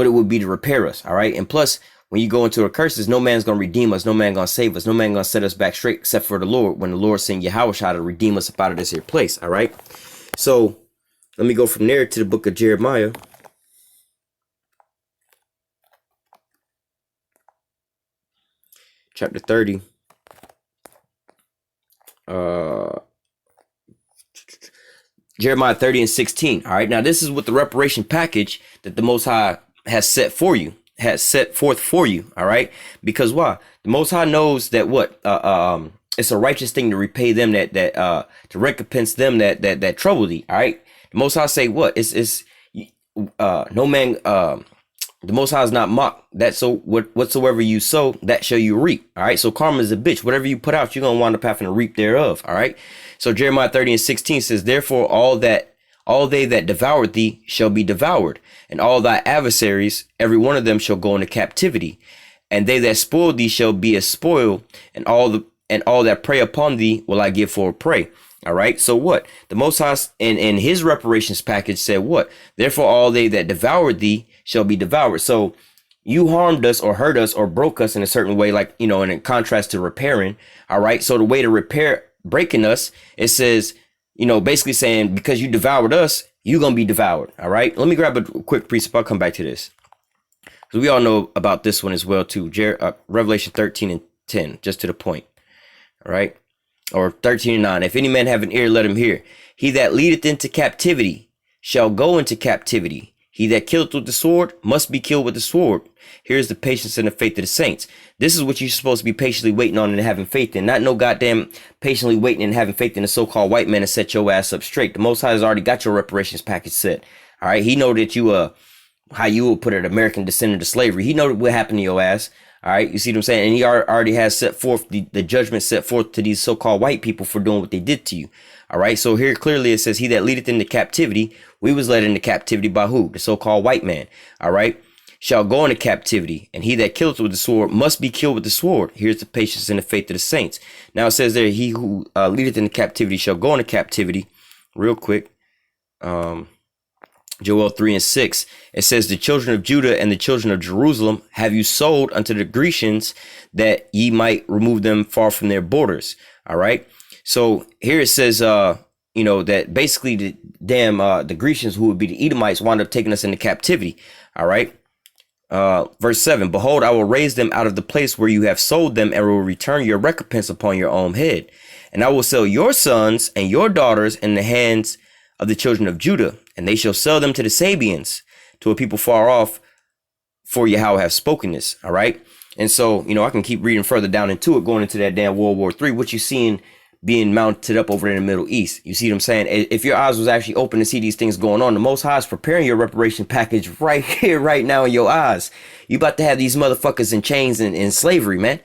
it would be to repair us. All right. And plus, when you go into a curses, no man's going to redeem us. No man going to save us. No man going to set us back straight except for the Lord. When the Lord sent Yahweh to redeem us up out of this here place. All right. So let me go from there to the book of Jeremiah. Chapter 30. Jeremiah 30 and 16. All right. Now, this is what the reparation package that the Most High has set for you. Has set forth for you. All right. Because why? The Most High knows that what it's a righteous thing to repay them that to recompense them that trouble thee. All right. The Most High say what? It's no man the Most High is not mocked. That so whatsoever you sow, that shall you reap. All right. So karma is a bitch. Whatever you put out, you're gonna wind up having to reap thereof. All right. So Jeremiah 30 and 16 says, therefore all they that devoured thee shall be devoured, and all thy adversaries, every one of them shall go into captivity, and they that spoil thee shall be a spoil, and all that prey upon thee will I give for a prey. All right. So what? The Most High in his reparations package said what? Therefore all they that devoured thee shall be devoured. So you harmed us or hurt us or broke us in a certain way, like, you know, and in contrast to repairing. All right. So the way to repair breaking us, it says, you know, basically saying because you devoured us, you're going to be devoured. All right. Let me grab a quick precept. I'll come back to this. Because we all know about this one as well, too. Revelation 13 and 10, just to the point. All right. Or 13 and 9. If any man have an ear, let him hear. He that leadeth into captivity shall go into captivity. He that killeth with the sword must be killed with the sword. Here's the patience and the faith of the saints. This is what you're supposed to be patiently waiting on and having faith in. Not no goddamn patiently waiting and having faith in the so-called white man to set your ass up straight. The Most High has already got your reparations package set. All right. He know that you, how you will put it, American descendant of slavery. He know what happened to your ass. All right. You see what I'm saying? And he already has set forth the judgment set forth to these so-called white people for doing what they did to you. All right. So here clearly it says he that leadeth into captivity. We was led into captivity by who? The so-called white man. All right. Shall go into captivity, and he that killeth with the sword must be killed with the sword. Here's the patience and the faith of the saints. Now it says there, he who leadeth into captivity shall go into captivity. Real quick. Joel 3 and 6. It says, the children of Judah and the children of Jerusalem have you sold unto the Grecians, that ye might remove them far from their borders. All right. So here it says, you know, that basically the Grecians, who would be the Edomites, wound up taking us into captivity. All right. Verse 7, behold, I will raise them out of the place where you have sold them, and will return your recompense upon your own head. And I will sell your sons and your daughters in the hands of the children of Judah, and they shall sell them to the Sabians, to a people far off, for Yahweh have spoken this. All right. And so, I can keep reading further down into it, going into that damn World War III, what you seeing being mounted up over in the Middle East. You see what I'm saying? If your eyes was actually open to see these things going on, the Most High is preparing your reparation package right here, right now in your eyes. You about to have these motherfuckers in chains and in slavery, man.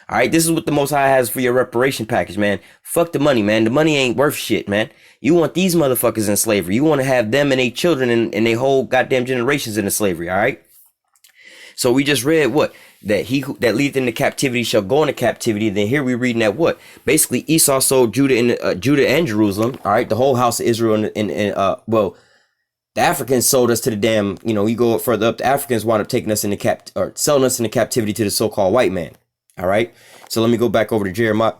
All right, this is what the Most High has for your reparation package, man. Fuck the money, man. The money ain't worth shit, man. You want these motherfuckers in slavery. You want to have them and their children and their whole goddamn generations into slavery, all right? So we just read what? That he that leadeth into captivity shall go into captivity. Then here we reading that what? Basically Esau sold Judah and Jerusalem. All right, the whole house of Israel and well, the Africans sold us to the damn. You go further up, the Africans wound up taking us into selling us into captivity to the so-called white man. All right. So let me go back over to Jeremiah.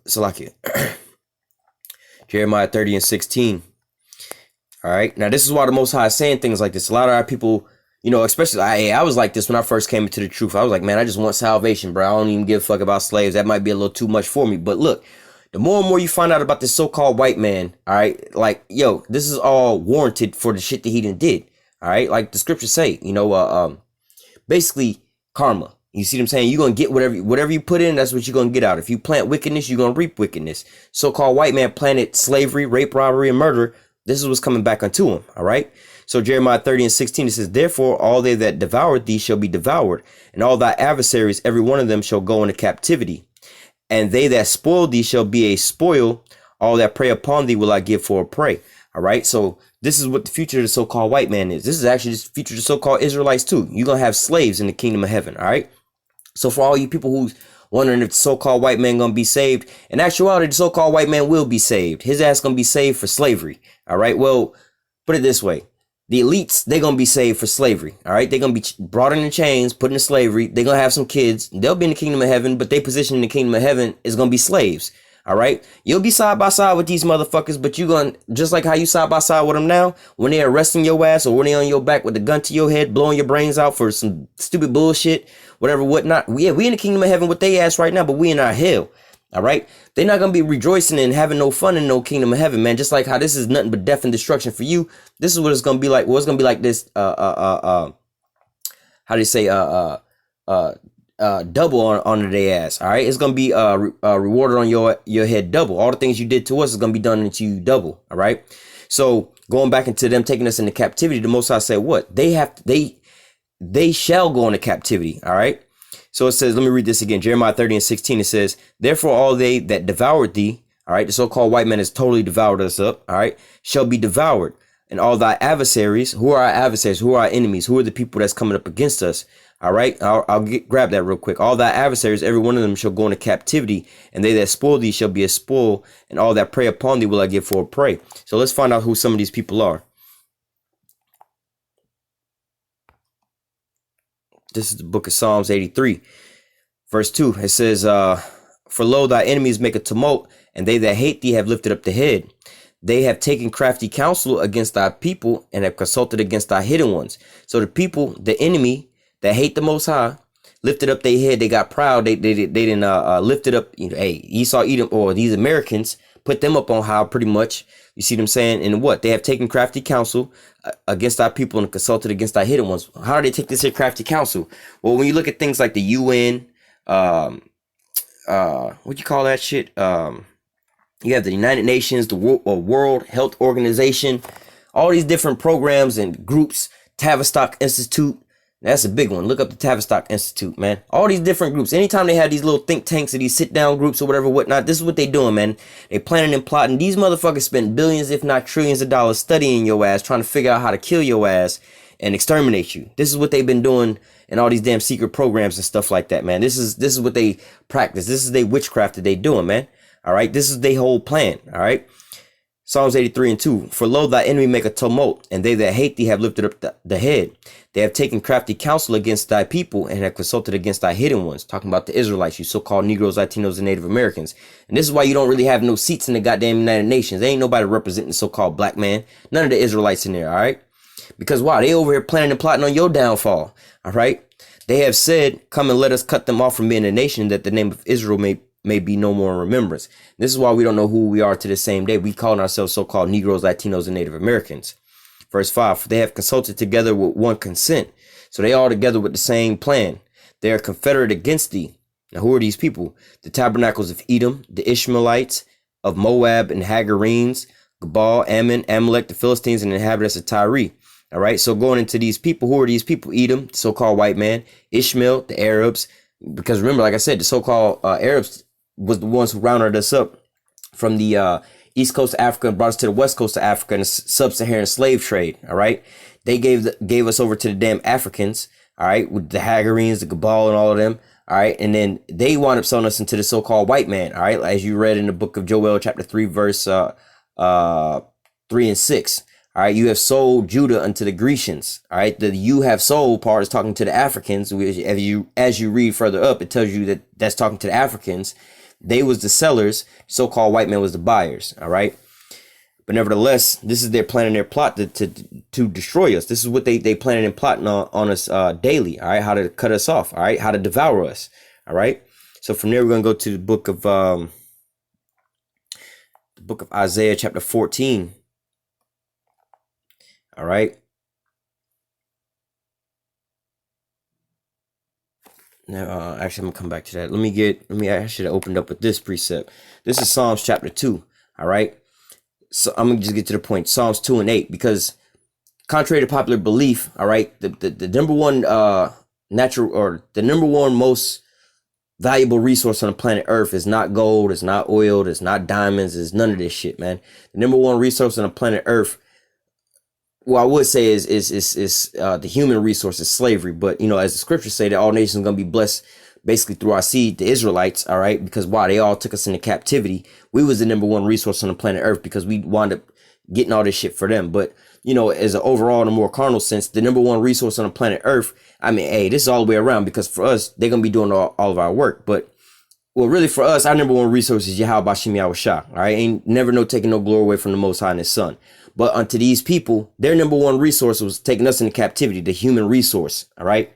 Salakia. Jeremiah 30 and 16. All right. Now this is why the Most High is saying things like this. A lot of our people, especially I was like this when I first came into the truth. I was like, man, I just want salvation, bro. I don't even give a fuck about slaves. That might be a little too much for me. But look, the more and more you find out about this so-called white man, all right, like, yo, this is all warranted for the shit that he done did. All right, like the scriptures say, basically karma. You see what I'm saying? You're going to get whatever you put in, that's what you're going to get out. If you plant wickedness, you're going to reap wickedness. So-called white man planted slavery, rape, robbery, and murder. This is what's coming back unto him. All right. So Jeremiah 30 and 16, it says, therefore, all they that devoured thee shall be devoured, and all thy adversaries, every one of them shall go into captivity. And they that spoil thee shall be a spoil. All that prey upon thee will I give for a prey. All right. So this is what the future of the so-called white man is. This is actually the future of the so-called Israelites too. You're going to have slaves in the kingdom of heaven. All right. So for all you people who's wondering if the so-called white man going to be saved, in actuality, the so-called white man will be saved. His ass going to be saved for slavery. All right. Well, put it this way. The elites, they're going to be saved for slavery. All right. They're going to be brought in chains, put into slavery. They're going to have some kids. They'll be in the kingdom of heaven, but their position in the kingdom of heaven is going to be slaves. All right. You'll be side by side with these motherfuckers, but you're going to, just like how you side by side with them now, when they're arresting your ass or when they're on your back with a gun to your head, blowing your brains out for some stupid bullshit, whatever, whatnot. We in the kingdom of heaven with they ass right now, but we in our hell. All right. They're not going to be rejoicing and having no fun in no kingdom of heaven, man. Just like how this is nothing but death and destruction for you. This is what it's going to be like. Well, it's going to be like this. How do you say, double on their ass. All right. It's going to be rewarded on your head double. All the things you did to us is going to be done into you double. All right. So going back into them taking us into captivity, the Most High said what? They shall go into captivity. All right. So it says, let me read this again. Jeremiah 30 and 16, it says, therefore all they that devoured thee, all right, the so-called white man has totally devoured us up, all right, shall be devoured. And all thy adversaries, who are our adversaries, who are our enemies, who are the people that's coming up against us, all right, grab that real quick. All thy adversaries, every one of them shall go into captivity, and they that spoil thee shall be a spoil, and all that prey upon thee will I give for a prey. So let's find out who some of these people are. This is the book of Psalms 83, verse 2. It says, for lo, thy enemies make a tumult, and they that hate thee have lifted up the head. They have taken crafty counsel against thy people and have consulted against thy hidden ones. So the people, the enemy that hate the Most High, lifted up their head. They got proud. They didn't lift it up. Hey, Esau, Edom, or these Americans put them up on high pretty much. You see what I'm saying? And what? They have taken crafty counsel against our people and consulted against our hidden ones. How do they take this here crafty counsel? Well, when you look at things like the UN, what you call that shit? You have the United Nations, the World Health Organization, all these different programs and groups, Tavistock Institute. That's a big one. Look up the Tavistock Institute, man. All these different groups. Anytime they have these little think tanks or these sit down groups or whatever, whatnot, this is what they doing, man. They planning and plotting. These motherfuckers spend billions, if not trillions of dollars studying your ass, trying to figure out how to kill your ass and exterminate you. This is what they've been doing in all these damn secret programs and stuff like that, man. This is what they practice. This is their witchcraft that they doing, man. All right. This is their whole plan. All right. Psalms 83 and 2. For lo, thy enemy make a tumult, and they that hate thee have lifted up the head. They have taken crafty counsel against thy people and have consulted against thy hidden ones. Talking about the Israelites, you so-called Negroes, Latinos, and Native Americans. And this is why you don't really have no seats in the goddamn United Nations. There ain't nobody representing the so-called black man. None of the Israelites in there, all right? Because why? They over here planning and plotting on your downfall, all right? They have said, come and let us cut them off from being a nation, that the name of Israel may be no more in remembrance. This is why we don't know who we are to the same day. We calling ourselves so-called Negroes, Latinos, and Native Americans. Verse 5, they have consulted together with one consent. So they all together with the same plan. They are confederate against thee. Now, who are these people? The tabernacles of Edom, the Ishmaelites of Moab and Hagarenes, Gabal, Ammon, Amalek, the Philistines, and the inhabitants of Tyre. All right. So going into these people, who are these people? Edom, so-called white man, Ishmael, the Arabs. Because remember, like I said, the so-called Arabs was the ones who rounded us up from the east coast of Africa and brought us to the west coast of Africa in the sub-Saharan slave trade. All right. They gave us over to the damn Africans. All right. With the Hagarenes, the Gabal, and all of them. All right. And then they wound up selling us into the so-called white man. All right. As you read in the book of Joel, chapter 3, verse 3 and 6. All right. You have sold Judah unto the Grecians. All right. The you have sold part is talking to the Africans. As you read further up, it tells you that that's talking to the Africans. They was the sellers. So-called white man was the buyers. All right. But nevertheless, this is their plan and their plot to destroy us. This is what they planning and plotting on us daily. All right. How to cut us off. All right. How to devour us. All right. So from there, we're going to go to the book of Isaiah, chapter 14. All right. Now, actually, I'm gonna come back to that. I should have opened up with this precept. This is Psalms chapter 2. All right. So I'm gonna just get to the point. Psalms 2 and 8, because contrary to popular belief, all right, the number one the number one most valuable resource on the planet Earth is not gold, it's not oil, it's not diamonds, it's none of this shit, man. The number one resource on the planet Earth, well, I would say is the human resource is slavery. But you know, as the scriptures say, that all nations are gonna be blessed basically through our seed, the Israelites. All right, because why? They all took us into captivity. We was the number one resource on the planet Earth because we wound up getting all this shit for them. But you know, as an overall, in a more carnal sense, the number one resource on the planet Earth. I mean, hey, this is all the way around, because for us, they're gonna be doing all of our work. But well, really for us, our number one resource is Yahweh Bashim Yahushua. All right, ain't never taking no glory away from the Most High and His Son. But unto these people, their number one resource was taking us into captivity, the human resource. All right.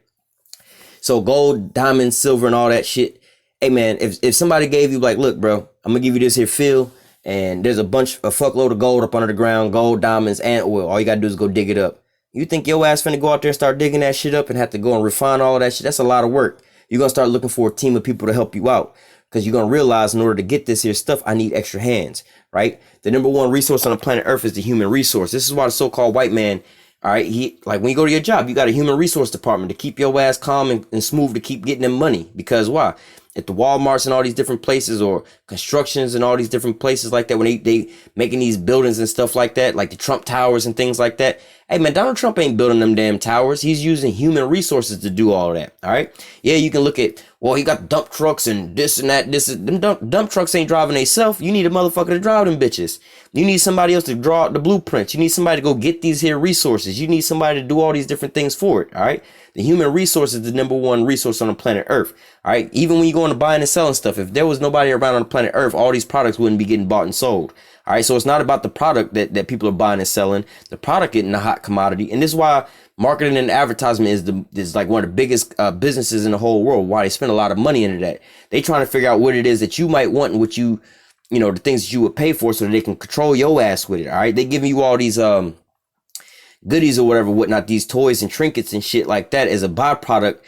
So gold, diamonds, silver, and all that shit. Hey, man, if somebody gave you like, look, bro, I'm going to give you this here field, and there's a fuckload of gold up under the ground, gold, diamonds, and oil. All you got to do is go dig it up. You think your ass finna go out there and start digging that shit up and have to go and refine all of that shit? That's a lot of work. You're going to start looking for a team of people to help you out, because you're going to realize in order to get this here stuff, I need extra hands. Right? The number one resource on the planet Earth is the human resource. This is why the so-called white man, all right, like when you go to your job, you got a human resource department to keep your ass calm and smooth, to keep getting them money. Because why? At the Walmarts and all these different places, or constructions and all these different places like that, when they making these buildings and stuff like that, like the Trump towers and things like that. Hey, man, Donald Trump ain't building them damn towers. He's using human resources to do all of that. All right. Yeah, you can look at, well, he got dump trucks and this and that. Them dump trucks ain't driving themselves. You need a motherfucker to drive them bitches. You need somebody else to draw out the blueprints. You need somebody to go get these here resources. You need somebody to do all these different things for it. All right. The human resource is the number one resource on the planet Earth. All right. Even when you go into buying and selling stuff, if there was nobody around on the planet Earth, all these products wouldn't be getting bought and sold. All right. So it's not about the product that people are buying and selling. The product getting a hot commodity. And this is why marketing and advertisement is like one of the biggest businesses in the whole world. Why they spend a lot of money into that. They trying to figure out what it is that you might want and what you know, the things that you would pay for, so that they can control your ass with it. All right. They giving you all these goodies or whatnot, these toys and trinkets and shit like that as a byproduct.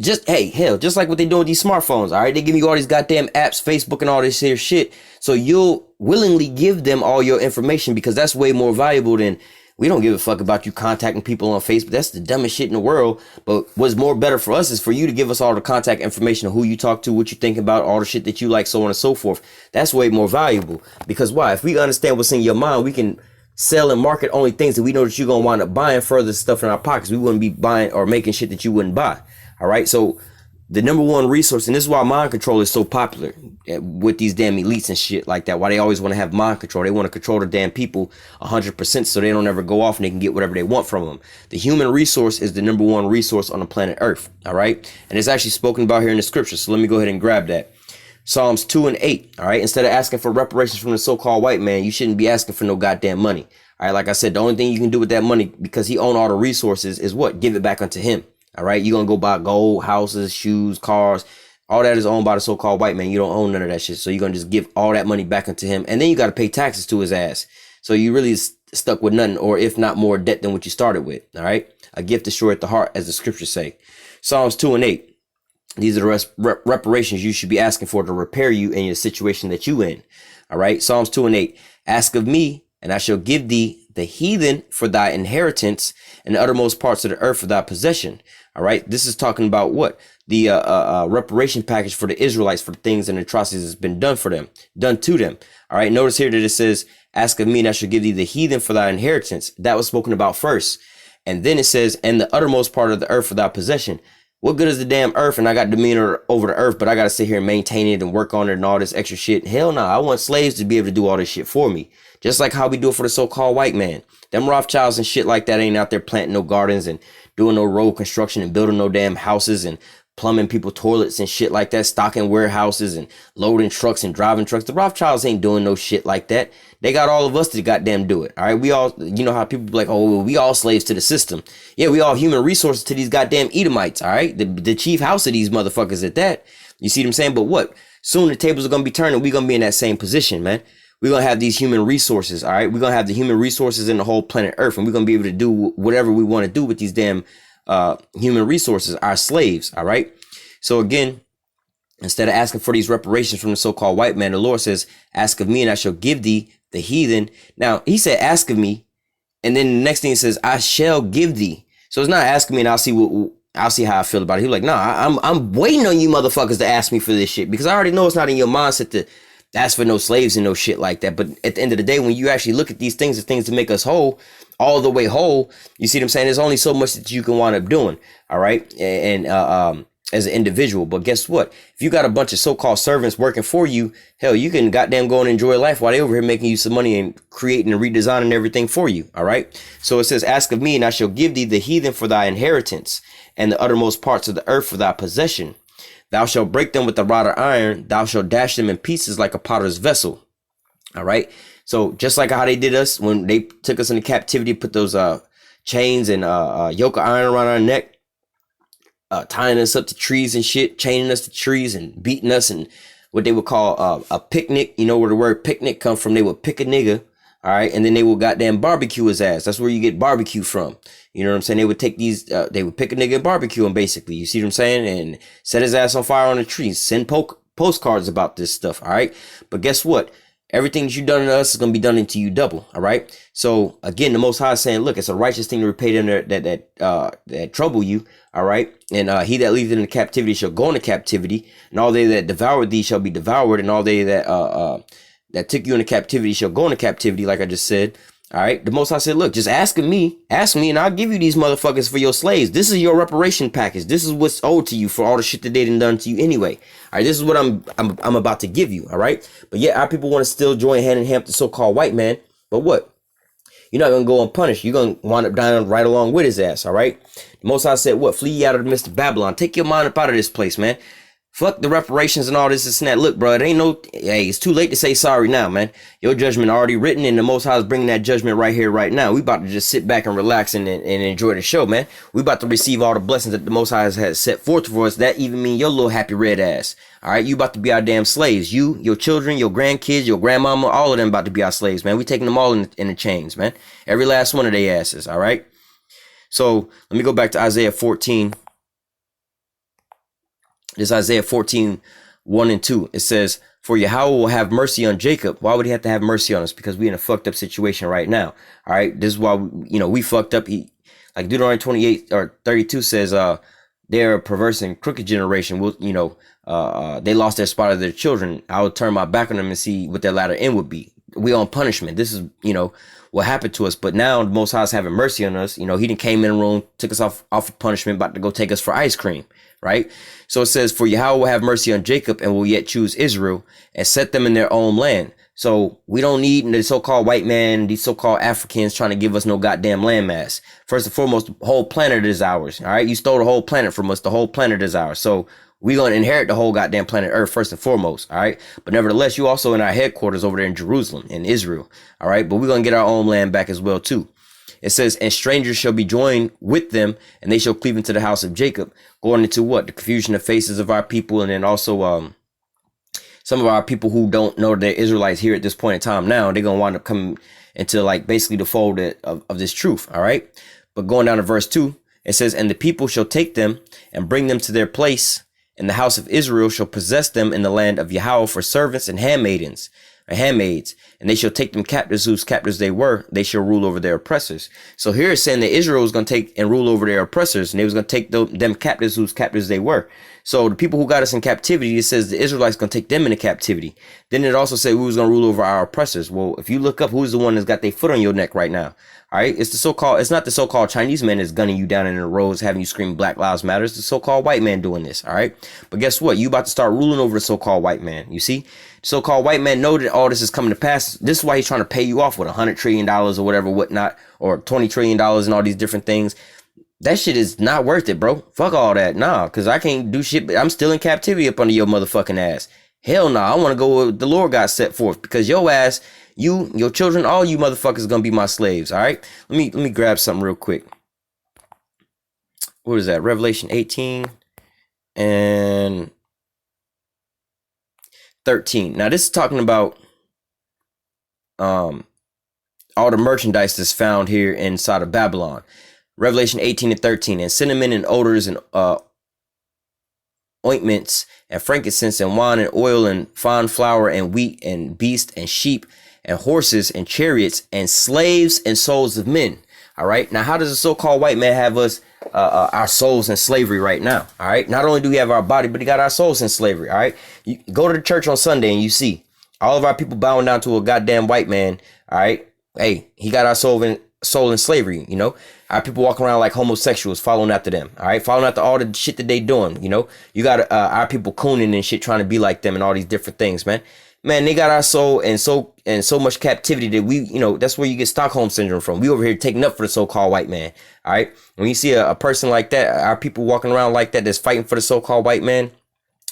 Just like what they do with these smartphones. All right. They give you all these goddamn apps, Facebook and all this here shit. So you'll willingly give them all your information, because that's way more valuable than, we don't give a fuck about you contacting people on Facebook. That's the dumbest shit in the world. But what's more better for us is for you to give us all the contact information of who you talk to, what you think about, all the shit that you like, so on and so forth. That's way more valuable. Because why? If we understand what's in your mind, we can sell and market only things that we know that you're going to wind up buying further stuff in our pockets. We wouldn't be buying or making shit that you wouldn't buy. All right. So the number one resource, and this is why mind control is so popular with these damn elites and shit like that. Why they always want to have mind control. They want to control the damn people 100%, so they don't ever go off and they can get whatever they want from them. The human resource is the number one resource on the planet Earth. All right. And it's actually spoken about here in the scripture. So let me go ahead and grab that. Psalms 2 and 8. All right. Instead of asking for reparations from the so-called white man, you shouldn't be asking for no goddamn money. All right. Like I said, the only thing you can do with that money, because he owns all the resources, is what? Give it back unto him. All right. You're going to go buy gold, houses, shoes, cars. All that is owned by the so-called white man. You don't own none of that shit. So you're going to just give all that money back into him. And then you got to pay taxes to his ass. So you really stuck with nothing, or if not more debt than what you started with. All right. A gift destroyeth the heart, as the scriptures say. Psalms 2:8. These are the reparations you should be asking for to repair you in your situation that you in. All right. Psalms 2:8. Ask of me, and I shall give thee the heathen for thy inheritance, and the uttermost parts of the earth for thy possession. All right. This is talking about what? The reparation package for the Israelites for the things and atrocities that's been done to them. All right. Notice here that it says, ask of me, and I shall give thee the heathen for thy inheritance. That was spoken about first. And then it says, and the uttermost part of the earth for thy possession. What good is the damn earth? And I got dominion over the earth, but I got to sit here and maintain it and work on it and all this extra shit. Hell no. I want slaves to be able to do all this shit for me. Just like how we do it for the so-called white man. Them Rothschilds and shit like that ain't out there planting no gardens and doing no road construction and building no damn houses and plumbing people toilets and shit like that, stocking warehouses and loading trucks and driving trucks. The Rothschilds ain't doing no shit like that. They got all of us to goddamn do it. All right. We all, you know how people be like, oh, we all slaves to the system. Yeah, we all human resources to these goddamn Edomites. All right. The chief house of these motherfuckers at that. You see what I'm saying? But what? Soon the tables are going to be turning. We're going to be in that same position, man. We're going to have these human resources. All right. We're going to have the human resources in the whole planet Earth. And we're going to be able to do whatever we want to do with these damn human resources, our slaves. All right. So again, instead of asking for these reparations from the so-called white man, the Lord says, ask of me and I shall give thee the heathen. Now he said, ask of me. And then the next thing he says, I shall give thee. So it's not asking me and I'll see how I feel about it. He's like, no, I'm waiting on you motherfuckers to ask me for this shit, because I already know it's not in your mindset to ask for no slaves and no shit like that. But at the end of the day, when you actually look at these things, the things to make us whole, all the way whole, you see what I'm saying? There's only so much that you can wind up doing. All right. And as an individual. But guess what? If you got a bunch of so-called servants working for you, hell, you can goddamn go and enjoy life while they over here making you some money and creating and redesigning everything for you. All right. So it says, ask of me and I shall give thee the heathen for thy inheritance and the uttermost parts of the earth for thy possession. Thou shalt break them with the rod of iron. Thou shalt dash them in pieces like a potter's vessel. All right. So just like how they did us when they took us into captivity, put those chains and yoke of iron around our neck, tying us up to trees and shit, chaining us to trees and beating us, and what they would call a picnic. You know where the word picnic come from? They would pick a nigga, all right, and then they would goddamn barbecue his ass. That's where you get barbecue from. You know what I'm saying? They would take these, they would pick a nigga and barbecue him, basically. You see what I'm saying? And set his ass on fire on the trees. Send postcards about this stuff, all right? But guess what? Everything that you done to us is going to be done into you double. All right. So again, the Most High is saying, look, it's a righteous thing to repay them that trouble you. All right. And he that leads into captivity shall go into captivity, and all they that devoured thee shall be devoured, and all they that took you into captivity shall go into captivity, like I just said. All right. The Most High said, look, just ask me, and I'll give you these motherfuckers for your slaves. This is your reparation package. This is what's owed to you for all the shit that they done to you anyway. All right. This is what I'm about to give you. All right. But yeah, our people want to still join hand in hand with the so-called white man. But what? You're not going to go unpunished. You're going to wind up dying right along with his ass. All right. The Most High said, what? Flee ye out of the midst of Babylon. Take your mind up out of this place, man. Fuck the reparations and all this and that. Look, bro, it ain't no, hey, it's too late to say sorry now, man. Your judgment already written, and the Most High is bringing that judgment right here, right now. We about to just sit back and relax and enjoy the show, man. We about to receive all the blessings that the Most High has set forth for us. That even mean your little happy red ass. All right, you about to be our damn slaves. You, your children, your grandkids, your grandmama, all of them about to be our slaves, man. We taking them all in the chains, man. Every last one of their asses, all right? So let me go back to Isaiah 14. This Isaiah 14, 1 and 2. It says, for Yahweh will have mercy on Jacob. Why would he have to have mercy on us? Because we're in a fucked up situation right now. All right. This is why, we fucked up. Like Deuteronomy 28 or 32 says, they're a perverse and crooked generation. They lost their spot of their children. I will turn my back on them and see what their latter end would be. We on punishment. This is, what happened to us. But now the Most High is having mercy on us. He done came in the room, took us off of punishment, about to go take us for ice cream. Right. So it says, for Yahweh will have mercy on Jacob and will yet choose Israel and set them in their own land. So we don't need the so-called white man, these so-called Africans trying to give us no goddamn landmass. First and foremost, the whole planet is ours. All right. You stole the whole planet from us. The whole planet is ours. So we're going to inherit the whole goddamn planet Earth first and foremost. All right. But nevertheless, you also in our headquarters over there in Jerusalem, in Israel. All right. But we're going to get our own land back as well, too. It says, and strangers shall be joined with them, and they shall cleave into the house of Jacob, going into what? The confusion of faces of our people, and then also some of our people who don't know they're Israelites here at this point in time now, they're going to wind up coming into like basically the fold of this truth. All right. But going down to verse 2, it says, and the people shall take them and bring them to their place, and the house of Israel shall possess them in the land of Yahweh for servants and handmaidens, or handmaids, and they shall take them captives whose captives they were. They shall rule over their oppressors. So here it's saying that Israel was going to take and rule over their oppressors, and they was going to take them captives whose captives they were. So the people who got us in captivity, it says the Israelites going to take them into captivity. Then it also said who was going to rule over our oppressors. Well, if you look up who's the one that's got their foot on your neck right now, all right, it's not the so-called Chinese man that's gunning you down in the roads, having you scream Black Lives Matter. It's the so-called white man doing this, all right? But guess what? You about to start ruling over the so-called white man. You see? The so-called white man know that all this is coming to pass. This is why he's trying to pay you off with $100 trillion or whatever, whatnot, or $20 trillion and all these different things. That shit is not worth it, bro. Fuck all that. Nah, because I can't do shit. I'm still in captivity up under your motherfucking ass. Hell nah. I want to go where the Lord got set forth, because your ass, you, your children, all you motherfuckers gonna be my slaves. All right. Let me grab something real quick. What is that? Revelation 18 and 13. Now this is talking about all the merchandise that's found here inside of Babylon. Revelation 18 and 13. And cinnamon and odors and ointments and frankincense and wine and oil and fine flour and wheat and beast and sheep and horses and chariots and slaves and souls of men. All right. Now, how does the so-called white man have us, our souls in slavery right now? All right. Not only do we have our body, but he got our souls in slavery. All right. You go to the church on Sunday and you see all of our people bowing down to a goddamn white man. All right. Hey, he got our soul in slavery. You know, our people walking around like homosexuals, following after them. All right. Following after all the shit that they doing. You know, you got our people cooning and shit, trying to be like them and all these different things, man. Man, they got our soul in so much captivity that we, you know, that's where you get Stockholm syndrome from. We over here taking up for the so-called white man. All right. When you see a person like that, our people walking around like that, that's fighting for the so-called white man.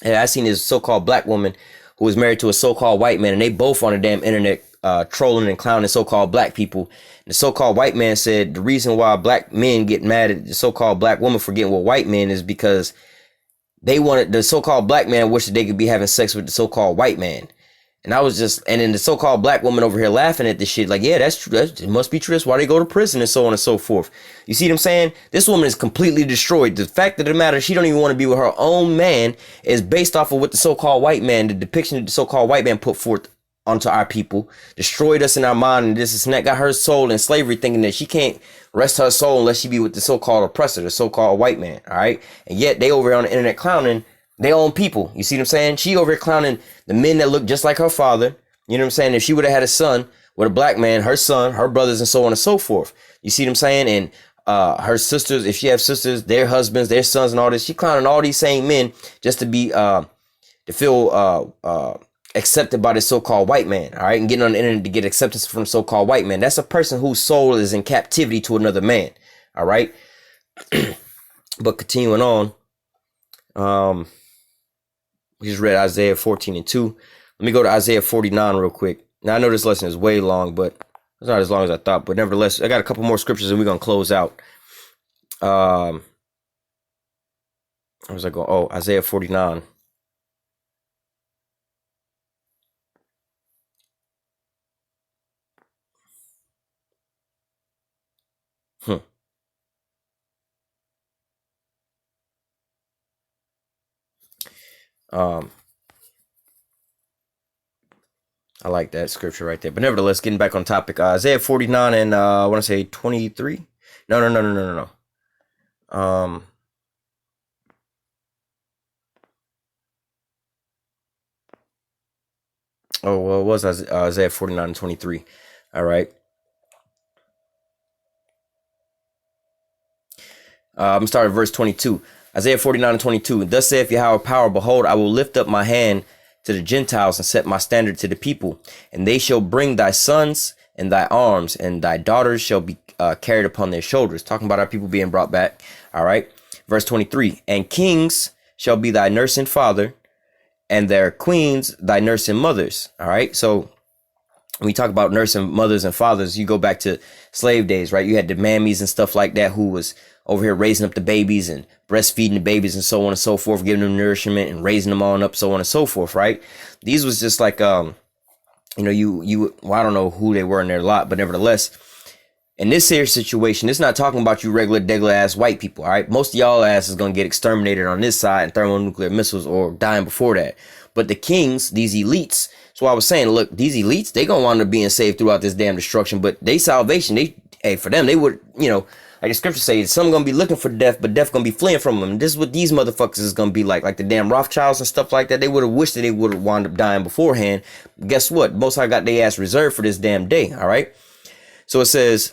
And I seen this so-called black woman who was married to a so-called white man, and they both on the damn internet trolling and clowning so-called black people. The so-called white man said the reason why black men get mad at the so-called black woman for getting with white men is because they wanted, the so-called black man wished that they could be having sex with the so-called white man. And I was just, and then the so-called black woman over here laughing at this shit, like, yeah, that's true. It must be true. That's why they go to prison and so on and so forth. You see what I'm saying? This woman is completely destroyed. The fact of the matter, she don't even want to be with her own man, is based off of what the so-called white man, the depiction that the so-called white man put forth onto our people, destroyed us in our mind, and this and that, got her soul in slavery, thinking that she can't rest her soul unless she be with the so-called oppressor, the so-called white man. All right. And yet they over here on the internet clowning their own people. You see what I'm saying? She over here clowning the men that look just like her father. You know what I'm saying? If she would have had a son with a black man, her son, her brothers, and so on and so forth. You see what I'm saying? And her sisters, if she have sisters, their husbands, their sons, and all this, she clowning all these same men just to be to feel accepted by the so-called white man. All right, and getting on the internet to get acceptance from the so-called white man. That's a person whose soul is in captivity to another man. All right. But continuing on, we just read Isaiah 14 and 2. Let me go to Isaiah 49 real quick. Now, I know this lesson is way long, but it's not as long as I thought. But nevertheless, I got a couple more scriptures and we're going to close out. Where was I going? Oh, Isaiah 49. I like that scripture right there. But nevertheless, getting back on topic, Isaiah 49 and I want to say 23. No. Oh, well, it was Isaiah 49 and 23. All right. I'm going to start at verse 22. Isaiah 49 and 22. Thus saith Yahweh power, behold, I will lift up my hand to the Gentiles and set my standard to the people. And they shall bring thy sons in thy arms, and thy daughters shall be carried upon their shoulders. Talking about our people being brought back. All right. Verse 23. And kings shall be thy nursing father, and their queens thy nursing mothers. All right. So when we talk about nursing mothers and fathers, you go back to slave days, right? You had the mammies and stuff like that who was over here raising up the babies and breastfeeding the babies and so on and so forth, giving them nourishment and raising them on up, so on and so forth, right? These was just like, you know, well, I don't know who they were in their lot, but nevertheless, in this here situation, it's not talking about you regular ass white people, all right? Most of y'all ass is going to get exterminated on this side and thermonuclear missiles or dying before that. But the kings, these elites, so I was saying, look, these elites, they gonna wind up being saved throughout this damn destruction, but they salvation, for them, they would, you know, like the scripture says, some gonna be looking for death, but death gonna be fleeing from them. This is what these motherfuckers is gonna be like the damn Rothschilds and stuff like that. They would have wished that they would have wound up dying beforehand. Guess what? Most High got their ass reserved for this damn day, all right? So it says,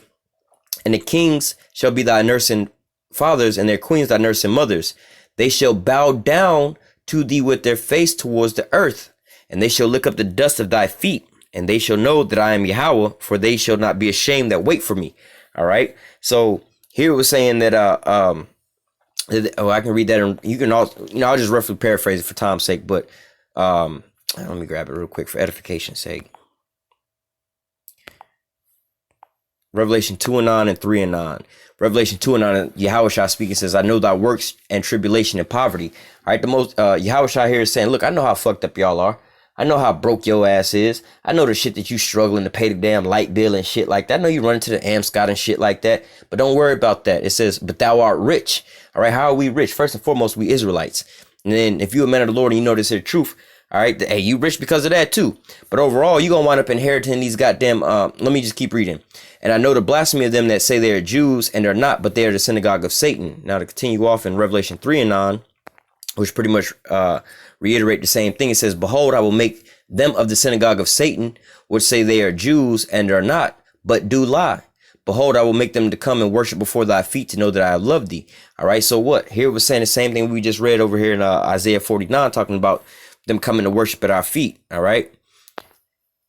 and the kings shall be thy nursing fathers, and their queens thy nursing mothers. They shall bow down to thee with their face towards the earth, and they shall lick up the dust of thy feet, and they shall know that I am Yahweh, for they shall not be ashamed that wait for me. All right. So here it was saying that I can read that, and you can also, you know, I'll just roughly paraphrase it for time's sake, but let me grab it real quick for edification's sake. Revelation 2:9 and 3:9. Revelation 2:9, Yahushua speaking says, I know thy works and tribulation and poverty. All right, the most Yahushua here is saying, look, I know how fucked up y'all are. I know how broke your ass is. I know the shit that you struggling to pay the damn light bill and shit like that. I know you run into the Amscot and shit like that, but don't worry about that. It says, but thou art rich. All right, how are we rich? First and foremost, we Israelites. And then if you a man of the Lord and you know this here truth, all right, hey, you rich because of that too. But overall, you gonna wind up inheriting these goddamn, let me just keep reading. And I know the blasphemy of them that say they are Jews and they're not, but they are the synagogue of Satan. Now to continue off in Revelation 3:9, which pretty much reiterate the same thing. It says, behold, I will make them of the synagogue of Satan, which say they are Jews and are not, but do lie. Behold, I will make them to come and worship before thy feet to know that I have loved thee. All right. So what? Here we're saying the same thing we just read over here in Isaiah 49, talking about them coming to worship at our feet. All right.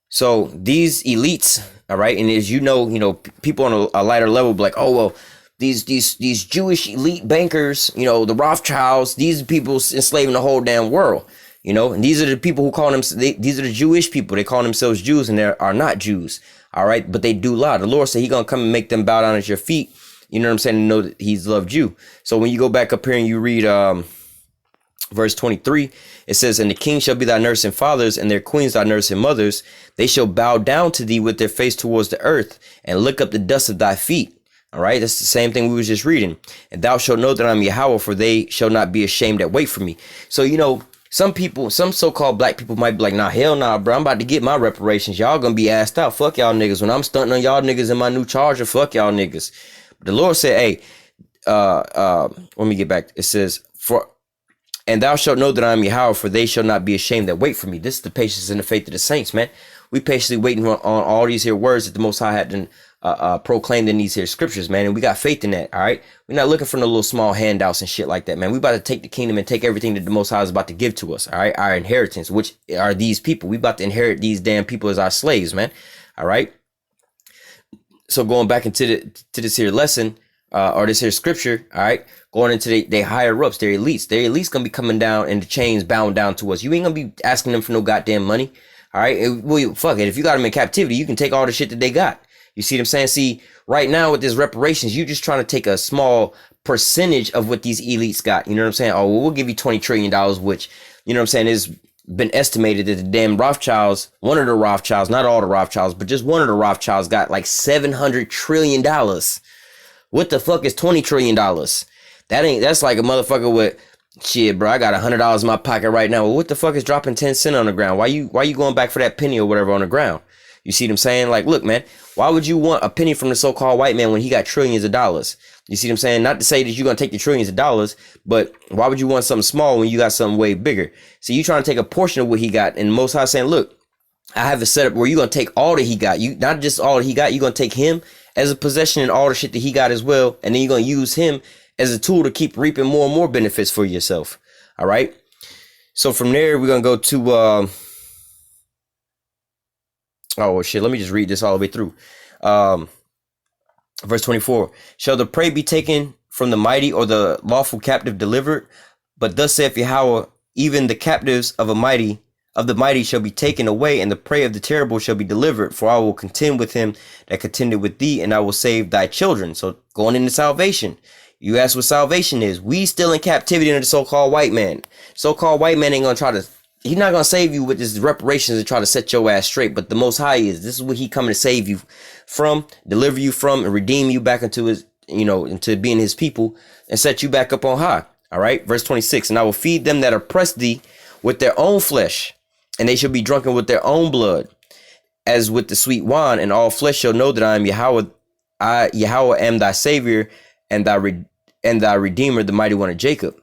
So these elites, all right, and as you know, people on a lighter level be like, oh, well, these Jewish elite bankers, you know, the Rothschilds, these people enslaving the whole damn world, you know, and these are the people who call them, these are the Jewish people. They call themselves Jews and they are not Jews. All right. But they do lie. The Lord said he going to come and make them bow down at your feet. You know what I'm saying? To know that he's loved you. So when you go back up here and you read verse 23, it says, and the king shall be thy nursing fathers, and their queens thy nursing mothers. They shall bow down to thee with their face towards the earth, and lick up the dust of thy feet. All right, that's the same thing we was just reading. And thou shalt know that I'm Yahweh, for they shall not be ashamed that wait for me. So, you know, some people, some so-called black people might be like, nah, hell nah, bro. I'm about to get my reparations. Y'all gonna be asked out. Fuck y'all niggas. When I'm stunting on y'all niggas in my new Charger, fuck y'all niggas. But the Lord said, hey, let me get back. It says, and thou shalt know that I am Yahweh, for they shall not be ashamed that wait for me. This is the patience and the faith of the saints, man. We patiently waiting on all these here words that the Most High had proclaimed in these here scriptures, man. And we got faith in that, all right? We're not looking for no little small handouts and shit like that, man. We about to take the kingdom and take everything that the Most High is about to give to us, all right? Our inheritance, which are these people. We about to inherit these damn people as our slaves, man, all right? So going back into this here lesson, or this here scripture, all right, going into they higher ups, their elites gonna be coming down and the chains bound down to us. You ain't gonna be asking them for no goddamn money, all right? Well, fuck it. If you got them in captivity, you can take all the shit that they got. You see what I'm saying? See, right now with this reparations, you just trying to take a small percentage of what these elites got. You know what I'm saying? Oh, well, we'll give you $20 trillion, which, you know what I'm saying, is been estimated that the damn Rothschilds, one of the Rothschilds, not all the Rothschilds, but just one of the Rothschilds got like $700 trillion. What the fuck is $20 trillion? That's like a motherfucker with, shit, bro, I got $100 in my pocket right now. Well, what the fuck is dropping 10 cents on the ground? Why you going back for that penny or whatever on the ground? You see what I'm saying? Like, look, man, why would you want a penny from the so-called white man when he got trillions of dollars? You see what I'm saying? Not to say that you're going to take the trillions of dollars, but why would you want something small when you got something way bigger? See, you trying to take a portion of what he got, and Most High saying, look, I have it set up where you're going to take all that he got. You not just all that he got, you're going to take him as a possession and all the shit that he got as well, and then you're going to use him as a tool to keep reaping more and more benefits for yourself. All right? So from there, we're going to go to... oh, shit, let me just read this all the way through. Verse 24, shall the prey be taken from the mighty or the lawful captive delivered? But thus saith Yahweh, even the captives of a mighty of the mighty shall be taken away, and the prey of the terrible shall be delivered. For I will contend with him that contended with thee, and I will save thy children. So going into salvation. You ask what salvation is. We still in captivity under the so-called white man. So-called white man ain't gonna try to, he's not gonna save you with his reparations and try to set your ass straight. But the Most High is. This is what he coming to save you from, deliver you from, and redeem you back into his, into being his people, and set you back up on high. All right, verse 26. And I will feed them that oppress thee with their own flesh, and they shall be drunken with their own blood, as with the sweet wine. And all flesh shall know that I am Yahweh. I Yahweh am thy Savior and thy Redeemer, the mighty one of Jacob.